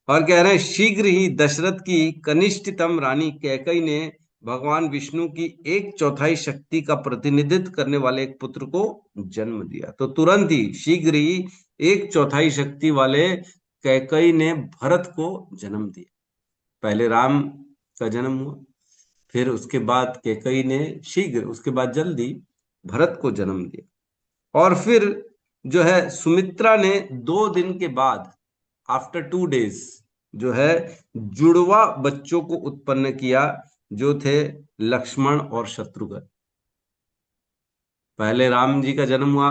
और कह रहे हैं शीघ्र ही दशरथ की कनिष्ठतम रानी कैकई ने भगवान विष्णु की 1/4 शक्ति का प्रतिनिधित्व करने वाले एक पुत्र को जन्म दिया। तो तुरंत ही, शीघ्र ही 1/4 शक्ति वाले कैकई ने भरत को जन्म दिया। पहले राम का जन्म हुआ, फिर उसके बाद कैकई ने शीघ्र, उसके बाद जल्दी भरत को जन्म दिया। और फिर जो है सुमित्रा ने 2 दिन के बाद, आफ्टर 2 डेज, जो है जुड़वा बच्चों को उत्पन्न किया, जो थे लक्ष्मण और शत्रुघ्न। पहले राम जी का जन्म हुआ,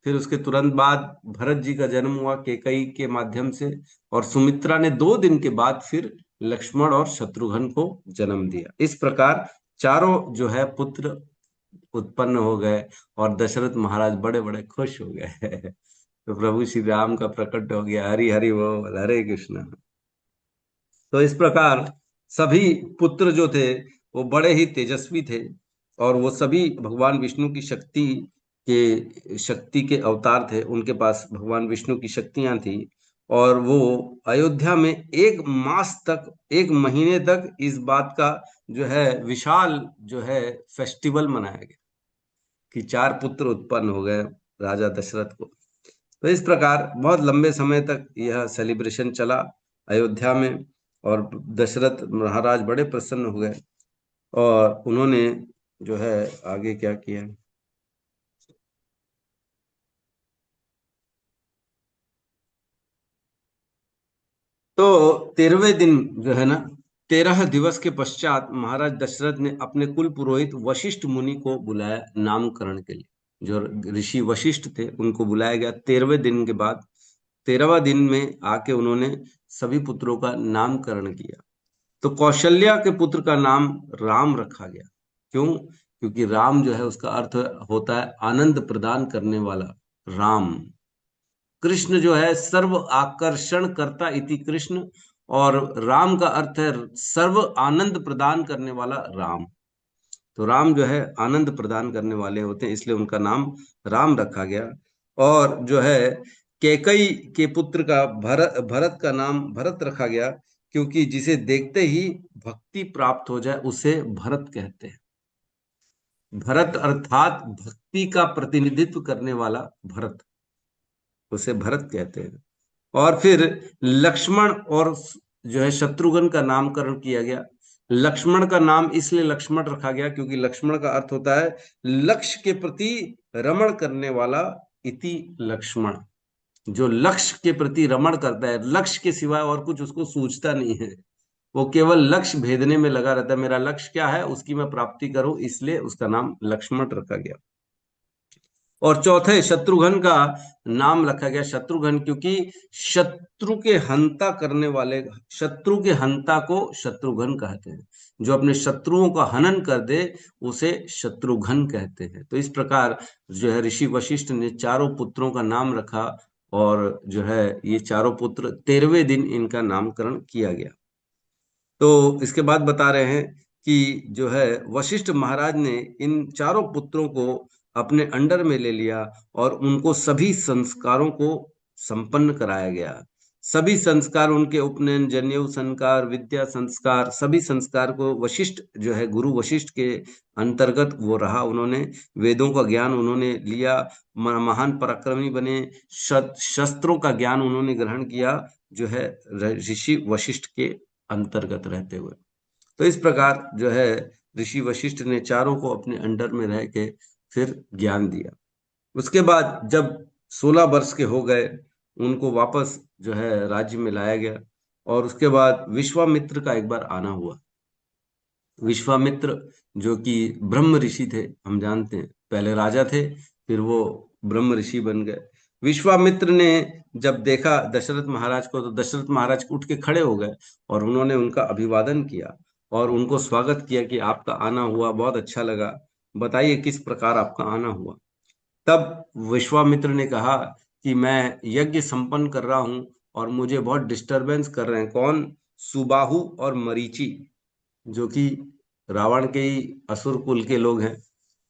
फिर उसके तुरंत बाद भरत जी का जन्म हुआ कैकई के माध्यम से, और सुमित्रा ने 2 दिन के बाद फिर लक्ष्मण और शत्रुघ्न को जन्म दिया। इस प्रकार चारों जो है पुत्र उत्पन्न हो गए, और दशरथ महाराज बड़े बड़े खुश हो गए तो प्रभु श्री राम का प्रकट हो गया। हरि हरि बोल, हरे कृष्ण। तो इस प्रकार सभी पुत्र जो थे वो बड़े ही तेजस्वी थे, और वो सभी भगवान विष्णु की शक्ति के अवतार थे। उनके पास भगवान विष्णु की शक्तियां थी, और वो अयोध्या में 1 मास तक, 1 महीने तक इस बात का जो है विशाल जो है फेस्टिवल मनाया गया कि 4 पुत्र उत्पन्न हो गए राजा दशरथ को। तो इस प्रकार बहुत लंबे समय तक यह सेलिब्रेशन चला अयोध्या में, और दशरथ महाराज बड़े प्रसन्न हो गए, और उन्होंने जो है आगे क्या किया। तो 13वें दिन जो है ना, 13 दिवस के पश्चात महाराज दशरथ ने अपने कुल पुरोहित वशिष्ठ मुनि को बुलाया नामकरण के लिए। जो ऋषि वशिष्ठ थे उनको बुलाया गया 13वें दिन के बाद। 13वां दिन में आके उन्होंने सभी पुत्रों का नामकरण किया। तो कौशल्या के पुत्र का नाम राम रखा गया। क्यों? क्योंकि राम जो है उसका अर्थ होता है आनंद प्रदान करने वाला, राम। कृष्ण जो है सर्व आकर्षण करता इति कृष्ण, और राम का अर्थ है सर्व आनंद प्रदान करने वाला, राम। तो राम जो है आनंद प्रदान करने वाले होते हैं, इसलिए उनका नाम राम रखा गया। और जो है कैकई के पुत्र का भरत का नाम भरत रखा गया, क्योंकि जिसे देखते ही भक्ति प्राप्त हो जाए उसे भरत कहते हैं। भरत अर्थात भक्ति का प्रतिनिधित्व करने वाला भरत, उसे भरत कहते हैं। और फिर लक्ष्मण और जो है शत्रुघ्न का नामकरण किया गया। लक्ष्मण का नाम इसलिए लक्ष्मण रखा गया क्योंकि लक्ष्मण का अर्थ होता है लक्ष्य के प्रति रमण करने वाला, इति लक्ष्मण। जो लक्ष्य के प्रति रमण करता है, लक्ष्य के सिवाय और कुछ उसको सूझता नहीं है, वो केवल लक्ष्य भेदने में लगा रहता है। मेरा लक्ष्य क्या है, उसकी मैं प्राप्ति करूं, इसलिए उसका नाम लक्ष्मण रखा गया। और चौथे शत्रुघ्न का नाम रखा गया शत्रुघ्न, क्योंकि शत्रु के हंता करने वाले, शत्रु के हंता को शत्रुघ्न कहते हैं। जो अपने शत्रुओं का हनन कर दे उसे शत्रुघ्न कहते हैं। तो इस प्रकार जो है ऋषि वशिष्ठ ने चारों पुत्रों का नाम रखा, और जो है ये चारों पुत्र 13वें दिन इनका नामकरण किया गया। तो इसके बाद बता रहे हैं कि जो है वशिष्ठ महाराज ने इन चारों पुत्रों को अपने अंडर में ले लिया और उनको सभी संस्कारों को संपन्न कराया गया। सभी संस्कार, उनके उपनयन, जनेऊ संस्कार, विद्या संस्कार, सभी संस्कार को वशिष्ठ जो है गुरु वशिष्ठ के अंतर्गत वो रहा। उन्होंने वेदों का ज्ञान उन्होंने लिया, महान पराक्रमी बने, शस्त्रों का ज्ञान उन्होंने ग्रहण किया, जो है ऋषि वशिष्ठ के अंतर्गत रहते हुए। तो इस प्रकार जो है ऋषि वशिष्ठ ने चारों को अपने अंडर में रह के फिर ज्ञान दिया। उसके बाद जब 16 वर्ष के हो गए, उनको वापस जो है राज्य में लाया गया। और उसके बाद विश्वामित्र का एक बार आना हुआ। विश्वामित्र जो कि ब्रह्म ऋषि थे, हम जानते हैं, पहले राजा थे फिर वो ब्रह्म ऋषि बन गए। विश्वामित्र ने जब देखा दशरथ महाराज को, तो दशरथ महाराज उठ के खड़े हो गए और उन्होंने उनका अभिवादन किया और उनको स्वागत किया कि आपका आना हुआ, बहुत अच्छा लगा, बताइए किस प्रकार आपका आना हुआ। तब विश्वामित्र ने कहा कि मैं यज्ञ संपन्न कर रहा हूं और मुझे बहुत डिस्टरबेंस कर रहे हैं। कौन? सुबाहु और मरीचि, जो कि रावण के ही असुर कुल के लोग हैं,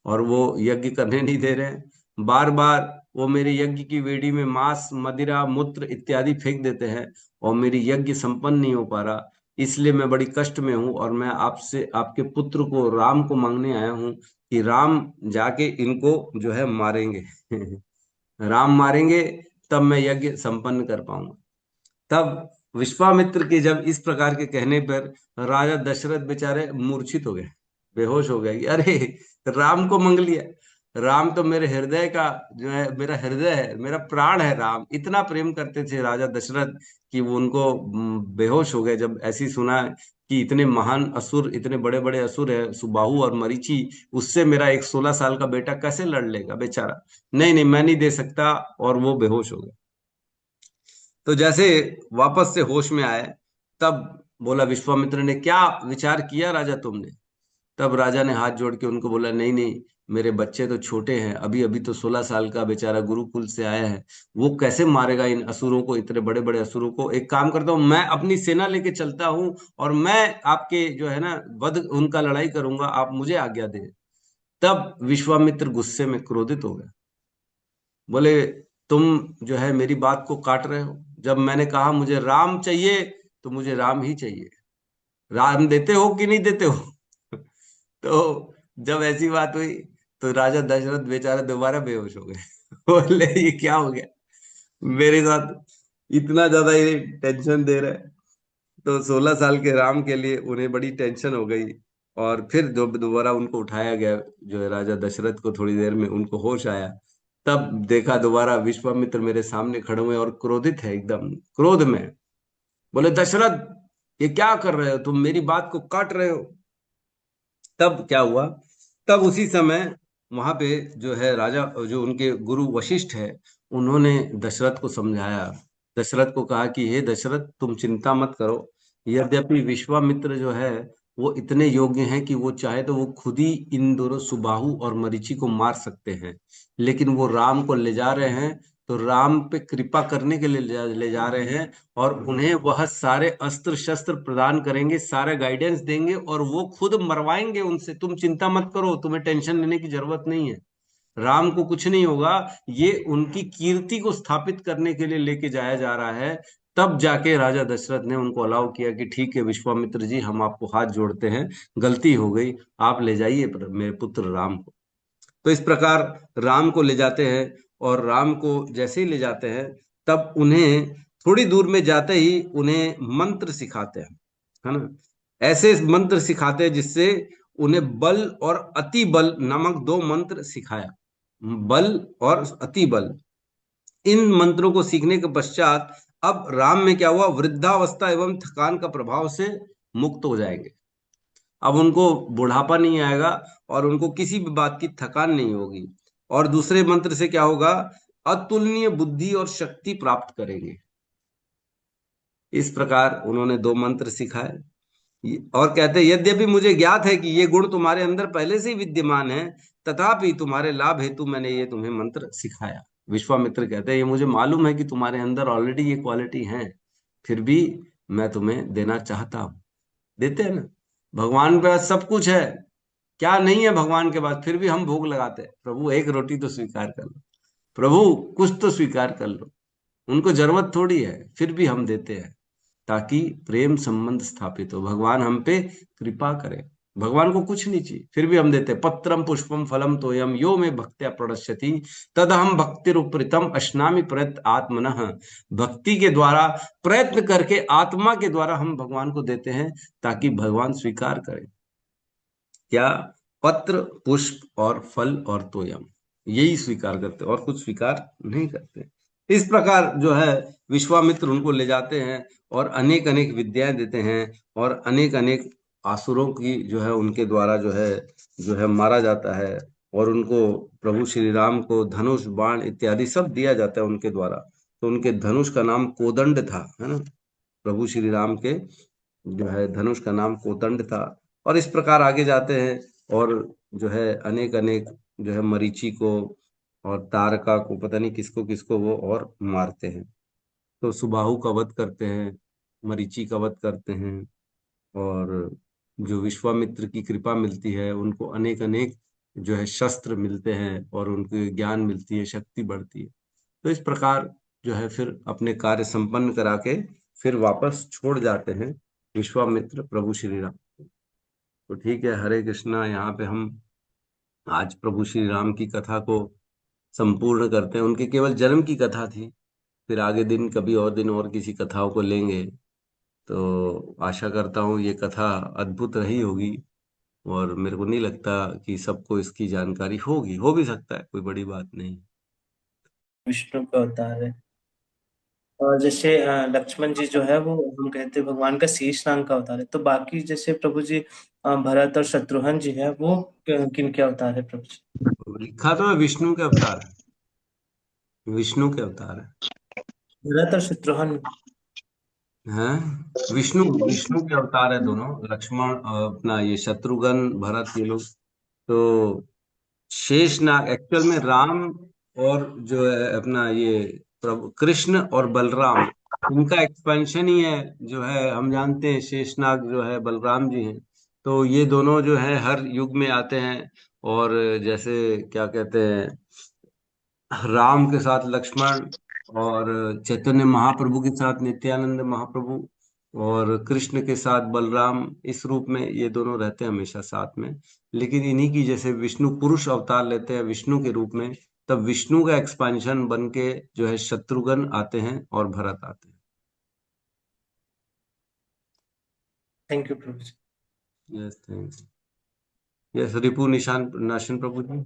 और वो यज्ञ करने नहीं दे रहे हैं। बार बार वो मेरे यज्ञ की वेदी में मांस, मदिरा, मूत्र इत्यादि फेंक देते हैं और मेरी यज्ञ संपन्न नहीं हो पा रहा। इसलिए मैं बड़ी कष्ट में हूं और मैं आपसे, आपके पुत्र को, राम को मांगने आया हूं कि राम जाके इनको जो है मारेंगे। राम मारेंगे तब मैं यज्ञ संपन्न कर पाऊंगा। तब विश्वामित्र के जब इस प्रकार के कहने पर राजा दशरथ बेचारे मूर्छित हो गए, बेहोश हो गए कि अरे, राम को मंग लिया। राम तो मेरे हृदय का जो है, मेरा हृदय है, मेरा प्राण है। राम इतना प्रेम करते थे राजा दशरथ कि वो उनको बेहोश हो गए जब ऐसी सुना कि इतने महान असुर, इतने बड़े बड़े असुर है सुबाहु और मरीचि, उससे मेरा एक 16 साल का बेटा कैसे लड़ लेगा बेचारा। नहीं नहीं, मैं नहीं दे सकता, और वो बेहोश हो गए। तो जैसे वापस से होश में आए, तब बोला विश्वामित्र ने, क्या विचार किया राजा तुमने? तब राजा ने हाथ जोड़ के उनको बोला, नहीं नहीं, मेरे बच्चे तो छोटे हैं, अभी अभी तो 16 साल का बेचारा गुरुकुल से आया है, वो कैसे मारेगा इन असुरों को, इतने बड़े बड़े असुरों को। एक काम करता हूँ, मैं अपनी सेना लेके चलता हूँ और मैं आपके जो है ना वध, उनका लड़ाई करूंगा, आप मुझे आज्ञा दे। तब विश्वामित्र गुस्से में क्रोधित हो गए, बोले, तुम जो है मेरी बात को काट रहे हो। जब मैंने कहा मुझे राम चाहिए तो मुझे राम ही चाहिए। राम देते हो कि नहीं देते हो? तो जब ऐसी बात हुई तो राजा दशरथ बेचारा दोबारा बेहोश हो गए। बोले, ये क्या हो गया मेरे साथ, इतना ज्यादा ये टेंशन दे रहा है। तो 16 साल के राम के लिए उन्हें बड़ी टेंशन हो गई। और फिर जब दोबारा उनको उठाया गया, जो है राजा दशरथ को थोड़ी देर में उनको होश आया, तब देखा दोबारा विश्वामित्र मेरे सामने खड़े हुए और क्रोधित है, एकदम क्रोध में। बोले, दशरथ ये क्या कर रहे हो तुम, मेरी बात को काट रहे हो। तब क्या हुआ, तब उसी समय वहां पे जो है राजा, जो उनके गुरु वशिष्ठ है, उन्होंने दशरथ को समझाया। दशरथ को कहा कि हे दशरथ, तुम चिंता मत करो। यद्यपि विश्वामित्र जो है वो इतने योग्य हैं कि वो चाहे तो वो खुद ही इन दोनों सुबाहु और मरीचि को मार सकते हैं, लेकिन वो राम को ले जा रहे हैं तो राम पे कृपा करने के लिए ले जा रहे हैं, और उन्हें वह सारे अस्त्र शस्त्र प्रदान करेंगे, सारा गाइडेंस देंगे, और वो खुद मरवाएंगे उनसे। तुम चिंता मत करो, तुम्हें टेंशन लेने की जरूरत नहीं है, राम को कुछ नहीं होगा। ये उनकी कीर्ति को स्थापित करने के लिए लेके जाया जा रहा है। तब जाके राजा दशरथ ने उनको अलाउ किया कि ठीक है विश्वामित्र जी, हम आपको हाथ जोड़ते हैं, गलती हो गई, आप ले जाइए मेरे पुत्र राम को। तो इस प्रकार राम को ले जाते हैं, और राम को जैसे ही ले जाते हैं, तब उन्हें थोड़ी दूर में जाते ही उन्हें मंत्र सिखाते हैं, है ना। ऐसे मंत्र सिखाते हैं जिससे उन्हें बल और अति बल नामक दो मंत्र सिखाया। बल और अति बल, इन मंत्रों को सीखने के पश्चात अब राम में क्या हुआ, वृद्धावस्था एवं थकान का प्रभाव से मुक्त हो जाएंगे। अब उनको बुढ़ापा नहीं आएगा और उनको किसी भी बात की थकान नहीं होगी। और दूसरे मंत्र से क्या होगा, अतुलनीय बुद्धि और शक्ति प्राप्त करेंगे। इस प्रकार उन्होंने दो मंत्र सिखाए। और कहते हैं, यद्यपि मुझे ज्ञात है कि ये गुण तुम्हारे अंदर पहले से ही विद्यमान है, तथापि तुम्हारे लाभ हेतु मैंने ये तुम्हें मंत्र सिखाया। विश्वामित्र कहते हैं, ये मुझे मालूम है कि तुम्हारे अंदर ऑलरेडी ये क्वालिटी है, फिर भी मैं तुम्हें देना चाहता हूँ। देते हैं ना। भगवान के पास सब कुछ है, क्या नहीं है भगवान के पास, फिर भी हम भोग लगाते हैं, प्रभु एक रोटी तो स्वीकार कर लो, प्रभु कुछ तो स्वीकार कर लो। उनको जरूरत थोड़ी है, फिर भी हम देते हैं, ताकि प्रेम संबंध स्थापित हो, भगवान हम पे कृपा करे। भगवान को कुछ नहीं चाहिए, फिर भी हम देते हैं। पत्रम पुष्पम फलम तोयम यो में भक्त्या प्रणश्यति तद हम भक्तिरुपृतम अश्नामि प्रयत आत्मनः। भक्ति के द्वारा, प्रयत्न करके, आत्मा के द्वारा हम भगवान को देते हैं, ताकि भगवान स्वीकार करे। क्या? पत्र, पुष्प और फल और तोयम, यही स्वीकार करते, और कुछ स्वीकार नहीं करते। इस प्रकार जो है विश्वामित्र उनको ले जाते हैं और अनेक अनेक विद्याएं देते हैं, और अनेक अनेक आसुरों की जो है उनके द्वारा जो है मारा जाता है, और उनको, प्रभु श्री राम को धनुष बाण इत्यादि सब दिया जाता है उनके द्वारा। तो उनके धनुष का नाम कोदंड था, है ना। प्रभु श्री राम के जो है धनुष का नाम कोदंड था। और इस प्रकार आगे जाते हैं, और जो है अनेक अनेक जो है मरीचि को और तारका को, पता नहीं किसको किसको वो और मारते हैं। तो सुबाहु का वध करते हैं, मरीचि का वध करते हैं, और जो विश्वामित्र की कृपा मिलती है उनको अनेक अनेक जो है शस्त्र मिलते हैं, और उनको ज्ञान मिलती है, शक्ति बढ़ती है। तो इस प्रकार जो है फिर अपने कार्य संपन्न करा के फिर वापस छोड़ जाते हैं विश्वामित्र प्रभु श्री राम। तो ठीक है, हरे कृष्णा। यहाँ पे हम आज प्रभु श्री राम की कथा को संपूर्ण करते हैं। उनके केवल जन्म की कथा थी, फिर आगे दिन कभी और दिन और किसी कथाओं को लेंगे। तो आशा करता हूँ ये कथा अद्भुत रही होगी, और मेरे को नहीं लगता कि सबको इसकी जानकारी होगी, हो भी सकता है, कोई बड़ी बात नहीं।
विष्णु का अवतार है। और जैसे लक्ष्मण जी जो है वो हम कहते हैं भगवान का शीश नाग का अवतार है। तो बाकी जैसे प्रभु जी भरत और शत्रुघ्न जी है वो किन के अवतार है प्रभु जी?
लिखा तो है विष्णु के अवतार है, विष्णु के अवतार है।
भरत और शत्रुघ्न।
हैं? विष्णु, विष्णु के अवतार है दोनों, लक्ष्मण अपना ये शत्रुघ्न भरत, ये लोग। तो शेषनाग एक्चुअल में राम, और जो है अपना ये प्रभु कृष्ण और बलराम, इनका एक्सपेंशन ही है। जो है हम जानते हैं शेषनाग जो है बलराम जी हैं। तो ये दोनों जो है हर युग में आते हैं, और जैसे क्या कहते हैं, राम के साथ लक्ष्मण, और चैतन्य महाप्रभु के साथ नित्यानंद महाप्रभु, और कृष्ण के साथ बलराम, इस रूप में ये दोनों रहते हैं हमेशा साथ में। लेकिन इन्हीं की जैसे विष्णु पुरुष अवतार लेते हैं विष्णु के रूप में, तब विष्णु का एक्सपांशन बन के जो है शत्रुघ्न आते हैं और भरत आते हैं।
थैंक यू प्रभु जी।
Yes, thanks. यस, रिपु निशान नाशन प्रभु जी।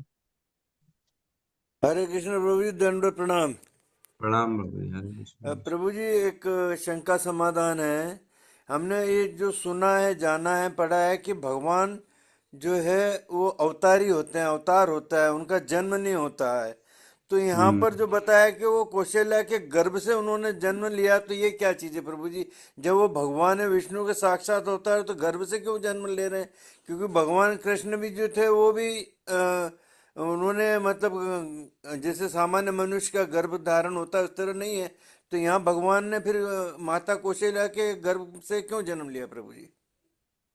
हरे कृष्ण प्रभु जी, दंडवत प्रणाम।
प्रणाम प्रभु जी, हरे कृष्ण।
प्रभु जी, एक शंका समाधान है। हमने ये जो सुना है, जाना है, पढ़ा है कि भगवान जो है वो अवतारी होते हैं, अवतार होता है, उनका जन्म नहीं होता है। तो यहाँ पर जो बताया कि वो कौशल्या के गर्भ से उन्होंने जन्म लिया, तो ये क्या चीज है प्रभु जी? जब वो भगवान है, विष्णु के साक्षात होता है, तो गर्भ से क्यों जन्म ले रहे हैं? क्योंकि भगवान कृष्ण भी जो थे वो भी उन्होंने मतलब जैसे सामान्य मनुष्य का गर्भ धारण होता है उस तरह नहीं है। तो यहाँ भगवान ने फिर माता कौशल्या के गर्भ से क्यों जन्म लिया प्रभु जी?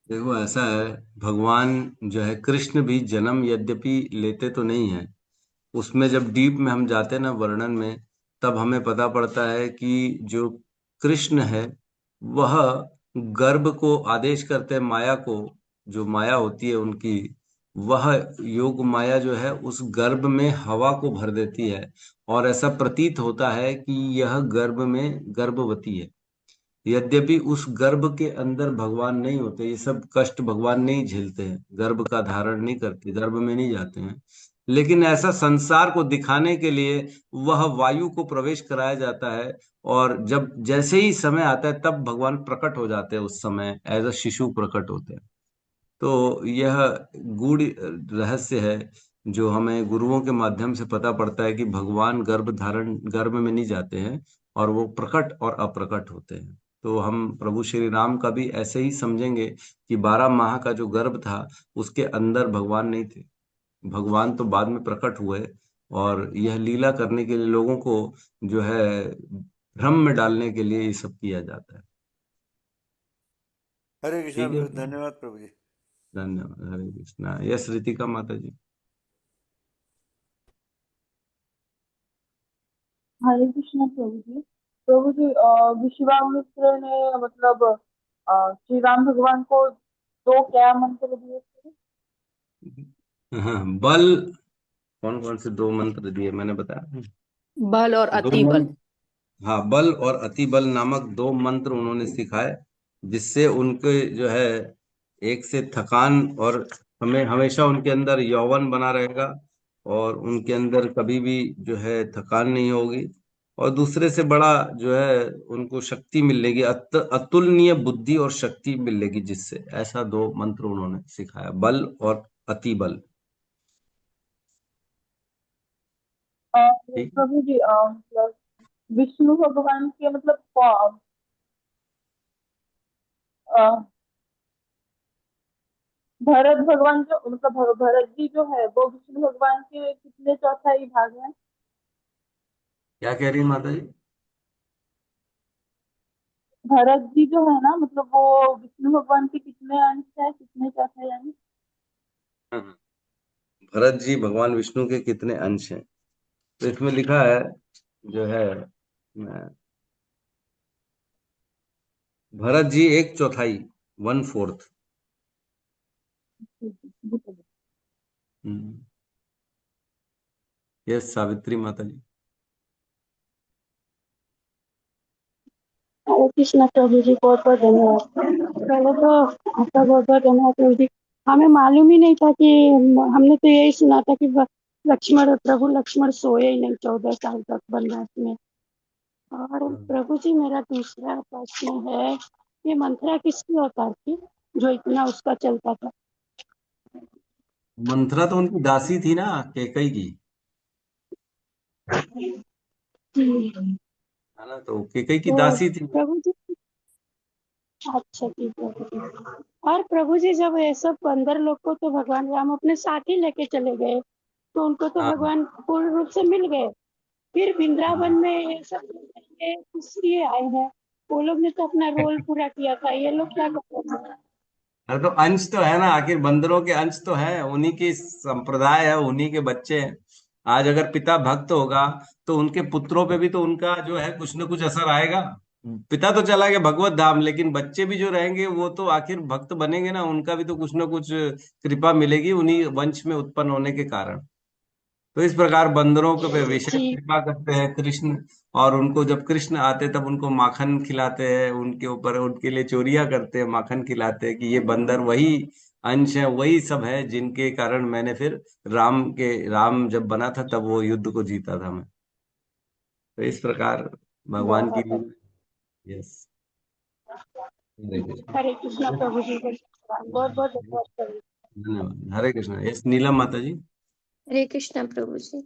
देखो ऐसा है, भगवान जो है कृष्ण भी जन्म यद्यपि लेते तो नहीं है, उसमें जब डीप में हम जाते हैं ना वर्णन में, तब हमें पता पड़ता है कि जो कृष्ण है वह गर्भ को आदेश करते हैं, माया को, जो माया होती है उनकी, वह योग माया जो है उस गर्भ में हवा को भर देती है, और ऐसा प्रतीत होता है कि यह गर्भ में गर्भवती है। यद्यपि उस गर्भ के अंदर भगवान नहीं होते, ये सब कष्ट भगवान नहीं झेलते हैं, गर्भ का धारण नहीं करते, गर्भ में नहीं जाते हैं। लेकिन ऐसा संसार को दिखाने के लिए वह वायु को प्रवेश कराया जाता है, और जब जैसे ही समय आता है तब भगवान प्रकट हो जाते हैं, उस समय एज अ शिशु प्रकट होते हैं। तो यह गूढ़ रहस्य है, जो हमें गुरुओं के माध्यम से पता पड़ता है, कि भगवान गर्भ धारण, गर्भ में नहीं जाते हैं, और वो प्रकट और अप्रकट होते हैं। तो हम प्रभु श्री राम का भी ऐसे ही समझेंगे कि 12 माह का जो गर्भ था उसके अंदर भगवान नहीं थे। भगवान तो बाद में प्रकट हुए, और यह लीला करने के लिए लोगों को जो है भ्रम में डालने के लिए ये सब किया जाता है।
हरे कृष्णा।
ठीक है,
धन्यवाद प्रभु जी।
धन्यवाद। हरे कृष्णा। यस रितिका माता जी।
हरे कृष्ण प्रभु जी। प्रभु जी, विश्वामित्र ने मतलब श्री राम भगवान को दो क्या मंत्र दिए थे?
हाँ, बल। कौन कौन से दो मंत्र दिए मैंने बताया?
बल और
दो
अति बल।
मंत्र, हाँ, बल और अति बल नामक दो मंत्र उन्होंने सिखाए, जिससे उनके जो है एक से थकान, और हमें हमेशा उनके अंदर यौवन बना रहेगा, और उनके अंदर कभी भी जो है थकान नहीं होगी, और दूसरे से बड़ा जो है उनको शक्ति मिलेगी, अतुलनीय बुद्धि और शक्ति मिलेगी, जिससे ऐसा दो मंत्र उन्होंने सिखाया, बल और अति बल। ठीक।
प्रभु जी, मतलब विष्णु भगवान के मतलब भरत भगवान जो मतलब भरत जी जो है वो विष्णु भगवान के कितने चौथाई भाग हैं?
क्या कह रही है माता जी?
भरत जी जो है ना, मतलब वो विष्णु भगवान के कितने अंश है, कितने चौथाई अंश?
हाँ, भरत जी भगवान विष्णु के कितने अंश हैं? तो इसमें लिखा है जो है, भरत जी एक चौथाई, 1/4। यस सावित्री माता जी।
हरे कृष्णा प्रभु जी, बहुत बहुत धन्यवाद। पहले तो आपका बहुत बहुत धन्यवाद प्रभु जी। हमें मालूम ही नहीं था कि हमने तो यही सुना था कि प्रभु लक्ष्मण सोए ही नहीं 14 साल तक वनवास में। और प्रभु जी, मेरा दूसरा प्रश्न है, ये मंत्रा किसकी अवतार थी जो इतना उसका चलता था?
मंथरा तो उनकी दासी थी ना, कैकई की, है ना, तो कैकई की
तो
दासी थी।
प्रभु जी, अच्छा ठीक है, ठीक है। और प्रभु जी, जब ये सब 15 लोग को तो भगवान राम अपने साथ ही लेके चले गए, तो उनको तो
हाँ,
भगवान पूर्ण रूप से मिल गए। फिर वृंदावन
हाँ।
में ये सब ये किस लिए आए हैं? वो लोग ने तो अपना रोल पूरा किया था, ये लोग क्या करते हैं?
अरे तो अंश तो है ना, आखिर बंदरों के अंश तो है, उन्हीं की संप्रदाय है, उन्हीं के बच्चे हैं। आज अगर पिता भक्त होगा तो उनके पुत्रों पे भी तो उनका जो है कुछ ना कुछ असर आएगा। पिता तो चला गया भगवत धाम, लेकिन बच्चे भी जो रहेंगे वो तो आखिर भक्त बनेंगे ना, उनका भी तो कुछ ना कुछ कृपा मिलेगी उन्हीं वंश में उत्पन्न होने के कारण। तो इस प्रकार बंदरों को पे विशेष
जी
कृपा करते हैं कृष्ण, और उनको जब कृष्ण आते तब उनको माखन खिलाते हैं, उनके ऊपर उनके लिए चोरियां करते हैं, माखन खिलाते हैं कि ये बंदर वही अंश है, वही सब है जिनके कारण मैंने फिर राम जब बना था तब वो युद्ध को जीता था मैं। तो इस प्रकार भगवान की।
बहुत
यस। हरे कृष्ण।
हरे कृष्णा प्रभु जी, बहुत बहुत धन्यवाद प्रभु जी।
धन्यवाद। हरे कृष्ण। यस नीलम माता जी।
हरे कृष्णा प्रभु जी।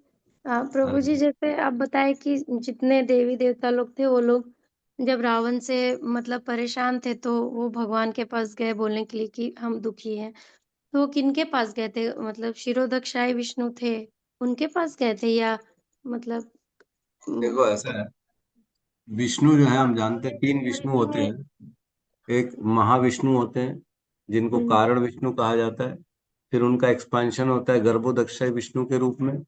प्रभु
हरे
जी, जैसे आप बताए कि जितने देवी देवता लोग थे वो लोग जब रावण से मतलब परेशान थे तो वो भगवान के पास गए बोलने के लिए कि हम दुखी हैं। तो वो किनके पास गए थे? मतलब क्षीरोदक्षाई विष्णु थे, उनके पास गए थे या मतलब उम,
देखो ऐसा है, विष्णु जो है हम जानते हैं 3 विष्णु होते हैं। एक महाविष्णु होते हैं जिनको
हुँ,
कारण विष्णु कहा जाता है। फिर उनका एक्सपांशन होता है गर्भोदक्षाई विष्णु के रूप में।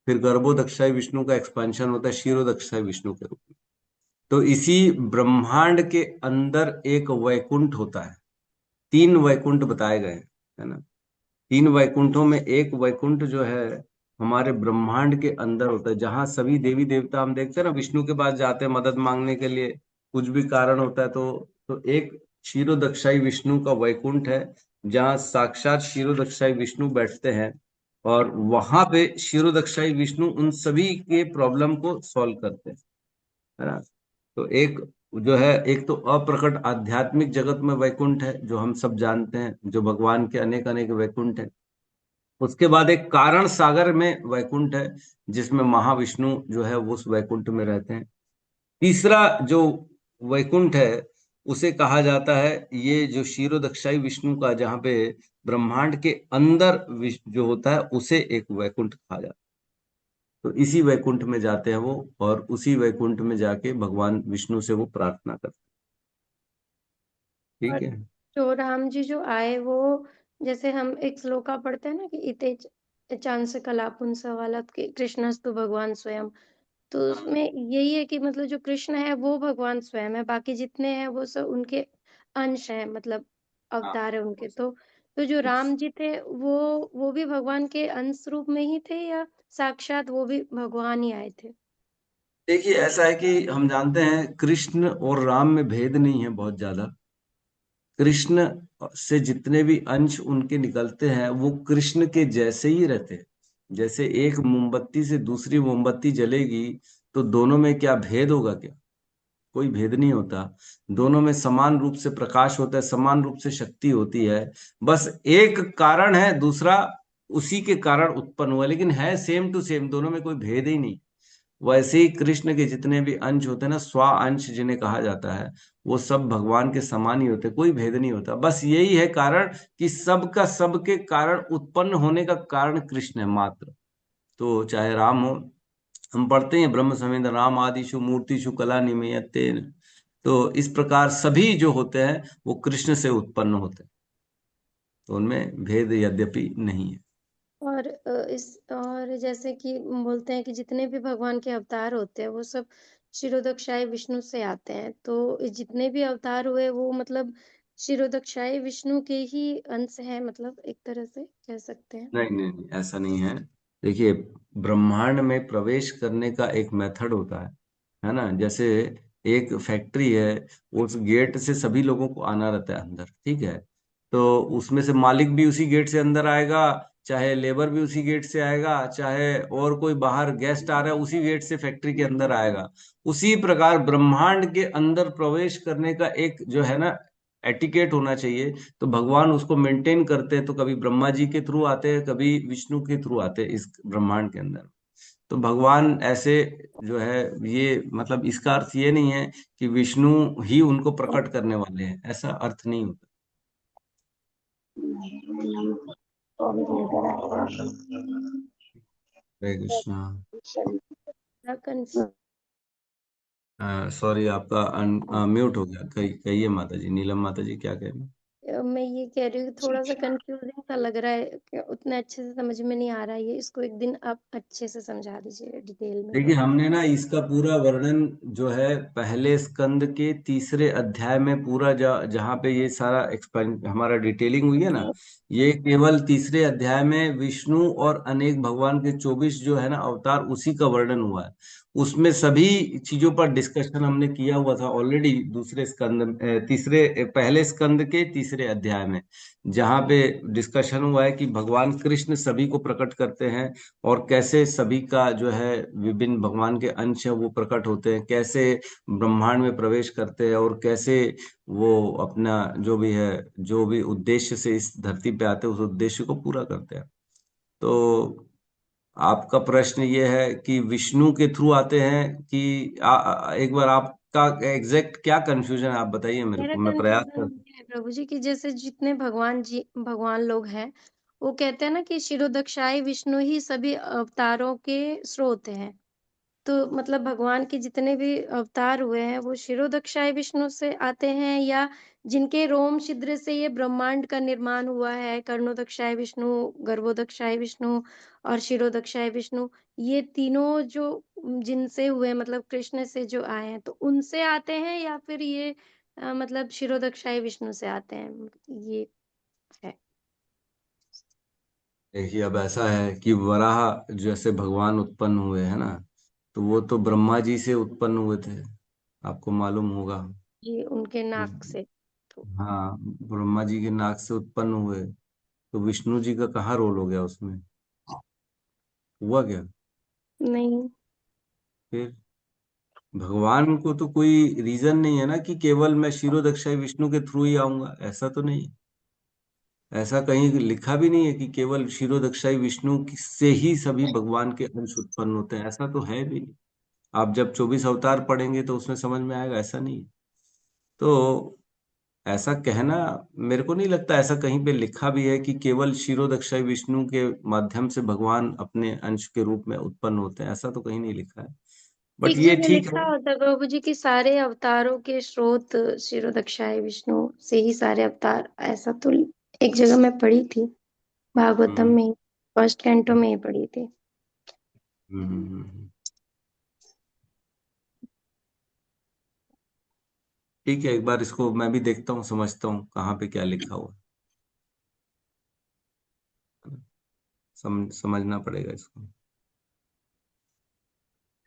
फिर गर्भोदक्षाई विष्णु का एक्सपांशन होता है क्षीरोदक्षाई विष्णु के रूप में। तो इसी ब्रह्मांड के अंदर एक वैकुंठ होता है। 3 वैकुंठ बताए गए हैं, है ना। 3 वैकुंठों में एक वैकुंठ जो है हमारे ब्रह्मांड के अंदर होता है, जहां सभी देवी देवता हम देखते हैं ना विष्णु के पास जाते हैं मदद मांगने के लिए, कुछ भी कारण होता है तो एक क्षीरोदक्षाई विष्णु का वैकुंठ है, जहाँ साक्षात क्षीरोदक्षाई विष्णु बैठते हैं, और वहां पे क्षीरोदक्षाई विष्णु उन सभी के प्रॉब्लम को सॉल्व करते हैं, है ना। तो एक जो है, एक तो अप्रकट आध्यात्मिक जगत में वैकुंठ है जो हम सब जानते हैं, जो भगवान के अनेक अनेक वैकुंठ है। उसके बाद एक कारण सागर में वैकुंठ है, जिसमें महाविष्णु जो है वो उस वैकुंठ में रहते हैं। तीसरा जो वैकुंठ है उसे कहा जाता है, ये जो क्षीरोदक्षाई विष्णु का जहाँ पे ब्रह्मांड के अंदर जो होता है उसे एक वैकुंठ कहा जाता है। तो इसी वैकुंठ में जाते हैं वो, और उसी वैकुंठ में जाके भगवान विष्णु से वो प्रार्थना करते हैं।
और
ठीक है।
जो राम जी जो आए वो, जैसे हम एक श्लोका पढ़ते हैं ना कि इते चांस कला पुंस वाला कृष्णस्तु भगवान स्वयं, तो उसमें यही है कि मतलब जो कृष्ण है वो भगवान स्वयं है, बाकी जितने हैं वो सब उनके अंश हैं, मतलब अवतार है उनके। तो जो राम जी थे वो भी भगवान के अंश रूप में ही थे, या साक्षात वो भी भगवान ही आए थे?
देखिए, ऐसा है कि हम जानते हैं कृष्ण और राम में भेद नहीं है बहुत ज्यादा। कृष्ण से जितने भी अंश उनके निकलते हैं वो कृष्ण के जैसे ही रहते हैं। जैसे एक मोमबत्ती से दूसरी मोमबत्ती जलेगी तो दोनों में क्या भेद होगा क्या? कोई भेद नहीं होता। दोनों में समान रूप से प्रकाश होता है, समान रूप से शक्ति होती है। बस एक कारण है, दूसरा उसी के कारण उत्पन्न हुआ, लेकिन है सेम टू सेम, दोनों में कोई भेद ही नहीं। वैसे ही कृष्ण के जितने भी अंश होते हैं ना, स्वा अंश जिन्हें कहा जाता है, वो सब भगवान के समान ही होते हैं, कोई भेद नहीं होता। बस यही है कारण कि सबका सबके कारण उत्पन्न होने का कारण कृष्ण है मात्र। तो चाहे राम हो, हम पढ़ते हैं ब्रह्म समेत राम आदिशु मूर्तिषु कला निमयते। तो इस प्रकार सभी जो होते हैं वो कृष्ण से उत्पन्न होते हैं, तो उनमें भेद यद्यपि नहीं है।
और जैसे कि बोलते हैं कि जितने भी भगवान के अवतार होते हैं वो सब क्षीरोदक्षाई विष्णु से आते हैं, तो जितने भी अवतार हुए वो मतलब क्षीरोदक्षाई विष्णु के ही अंश हैं, मतलब एक तरह से कह सकते हैं।
नहीं नहीं नहीं, ऐसा नहीं है। देखिए, ब्रह्मांड में प्रवेश करने का एक मेथड होता है ना। जैसे एक फैक्ट्री है, उस गेट से सभी लोगों को आना रहता है अंदर, ठीक है। तो उसमें से मालिक भी उसी गेट से अंदर आएगा, चाहे लेबर भी उसी गेट से आएगा, चाहे और कोई बाहर गेस्ट आ रहा है उसी गेट से फैक्ट्री के अंदर आएगा। उसी प्रकार ब्रह्मांड के अंदर प्रवेश करने का एक जो है ना एटिकेट होना चाहिए। तो भगवान उसको मेंटेन करते हैं, तो कभी ब्रह्मा जी के थ्रू आते हैं, कभी विष्णु के थ्रू आते हैं इस ब्रह्मांड के अंदर। तो भगवान ऐसे जो है, ये मतलब इसका अर्थ ये नहीं है कि विष्णु ही उनको प्रकट करने वाले हैं, ऐसा अर्थ नहीं होता। हरे कृष्णा।
कंफ्यूज
सॉरी, आपका म्यूट हो गया। कहिए माता जी, नीलम माता जी क्या कह रही हैं?
मैं ये कह रही हूँ कि थोड़ा सा कंफ्यूजिंग सा लग रहा है कि उतना अच्छे से समझ में नहीं आ रहा है, ये इसको एक दिन आप अच्छे से समझा दीजिए डिटेल में।
देखिए, हमने ना इसका पूरा वर्णन जो है पहले स्कंद के तीसरे अध्याय में पूरा जहाँ पे ये सारा एक्सपेंड हमारा डिटेलिंग हुई है ना, ये केवल तीसरे अध्याय में विष्णु और अनेक भगवान के 24 जो है ना अवतार, उसी का वर्णन हुआ है। उसमें सभी चीजों पर डिस्कशन हमने किया हुआ था ऑलरेडी दूसरे स्कंद पहले स्कंद के तीसरे अध्याय में, जहाँ पे डिस्कशन हुआ है कि भगवान कृष्ण सभी को प्रकट करते हैं, और कैसे सभी का जो है विभिन्न भगवान के अंश है वो प्रकट होते हैं, कैसे ब्रह्मांड में प्रवेश करते हैं, और कैसे वो अपना जो भी है, जो भी उद्देश्य से इस धरती पे आते हैं उस उद्देश्य को पूरा करते हैं। तो आपका प्रश्न ये है कि विष्णु के थ्रू आते हैं कि एक बार आपका एग्जैक्ट क्या कंफ्यूजन है, आप बताइए मेरे
मेरा
को, मैं प्रयास
कंफ्यूजन
कर।
ये है प्रभु जी कि जैसे जितने भगवान लोग हैं, वो कहते हैं ना कि क्षीरोदक्षाई विष्णु ही सभी अवतारों के स्रोत हैं। तो मतलब भगवान के जितने भी अवतार हुए हैं वो क्षीरोदक्षाई विष्णु से आते हैं, या जिनके रोम छिद्र से ये ब्रह्मांड का निर्माण हुआ है, कर्णोदक्षाय विष्णु, गर्भोदक्षाय विष्णु और क्षीरोदक्षाय विष्णु, ये तीनों जो जिनसे हुए मतलब कृष्ण से जो आए हैं, तो उनसे आते हैं, या फिर ये मतलब क्षीरोदक्षाय विष्णु से आते हैं, ये है।
देखिए, अब ऐसा है कि वराह जैसे भगवान उत्पन्न हुए हैं ना, तो वो तो ब्रह्मा जी से उत्पन्न हुए थे, आपको मालूम होगा।
ये उनके नाक से। तो
हाँ, ब्रह्मा जी के नाक से उत्पन्न हुए, तो विष्णु जी का कहाँ रोल हो गया उसमें? हुआ क्या?
नहीं।
फिर भगवान को तो कोई रीजन नहीं है ना कि केवल मैं क्षीरोदक्षाई विष्णु के थ्रू ही आऊंगा, ऐसा तो नहीं। ऐसा कहीं लिखा भी नहीं है कि केवल क्षीरोदक्षाई विष्णु से ही सभी भगवान के अंश उत्पन्न होते हैं, ऐसा तो है भी नहीं। आप जब 24 अवतार पढ़ेंगे तो उसमें समझ में आएगा, ऐसा नहीं है। तो ऐसा कहना, मेरे को नहीं लगता ऐसा कहीं पे लिखा भी है कि केवल क्षीरोदक्षाई विष्णु के माध्यम से भगवान अपने अंश के रूप में उत्पन्न होते हैं, ऐसा तो कहीं नहीं लिखा है। बट
एक
ये
जगह
ठीक
लिखा
है।
होता है प्रभु जी कि सारे अवतारों के स्रोत क्षीरोदक्षाय विष्णु से ही सारे अवतार, ऐसा तो एक जगह मैं पढ़ी थी, भागवतम
हम्म
में, फर्स्ट कैंटो में ही पढ़ी थी।
हम्म। ठीक है, एक बार इसको मैं भी देखता हूँ, समझता हूँ कहाँ पे क्या लिखा हुआ है। समझना पड़ेगा इसको।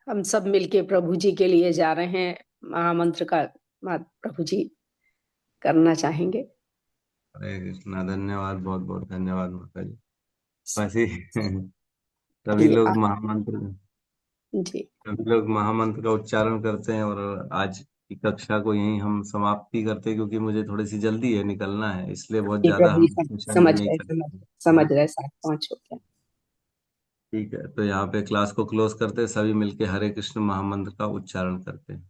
हम सब मिलके प्रभु जी के लिए जा रहे हैं, महामंत्र का प्रभु जी करना चाहेंगे।
हरे कृष्णा, धन्यवाद, बहुत बहुत धन्यवाद माता जी। वैसे सभी
जी
लोग महामंत्र
जी
सभी लोग महामंत्र का उच्चारण करते हैं, और आज की कक्षा को यहीं हम समाप्ति करते हैं, क्योंकि मुझे थोड़ी सी जल्दी है, निकलना है, इसलिए बहुत
जी
ज्यादा
प्रभु जी,
हम सेशन भी
समझ
नहीं
गए,
करते।
समझ रहे, 7-5 हो गया।
ठीक है, तो यहाँ पे क्लास को क्लोज करते हैं, सभी मिलके हरे कृष्ण महामंत्र का उच्चारण करते हैं।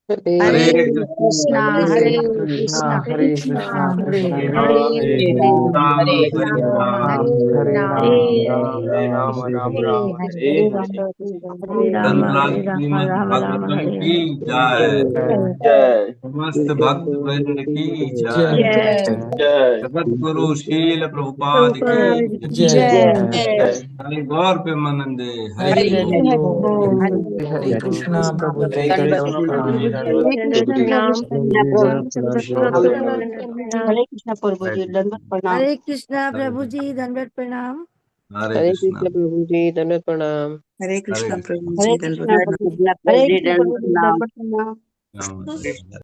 हरे
हरे
कृष्ण
कृष्णा
हरे
हरे
कृष्ण
कृष्णा
हरे
कृष्णा
कृष्णा
कृष्णा
हरे
हरे
हरे
राम
हरे
हरे
राम
राम
हरे
हरे
राम
राम
राम राम राम हरे
हरे
हरे
राम
धनराज
हरे राम
श्रीमद्
राम राम
भागवतम
हरे
की
हरे।
जय।
जय
समस्त भक्त वृंद की जय।
जय जय
जगत गुरु शील प्रभुपाद की
प्रभुपाद
जय।
की
जय
जय।
जय
हरि गौर प्रेमानंदे हरि
हरि
बोल।
हरि
बोल।
बोल हरे कृष्णा प्रभु जी दंडवत प्रणाम
दंडवत प्रणाम। दंडवत प्रणाम।
हरे कृष्णा प्रभु जी दंडवत प्रणाम।
हरे कृष्णा प्रभु जी दंडवत प्रणाम।
हरे
हरे
कृष्णा।
कृष्ण प्रभु जी दंडवत प्रणाम।
हरे
हरे
कृष्णा
कृष्णा।
प्रभु
हरे
जी दंडवत
कृष्णा प्रभु जी
कृष्ण प्रभु
हरे
जी
कृष्णा
दंडवत
प्रभु जी
प्रणाम।
दंडवत प्रणाम।
राम।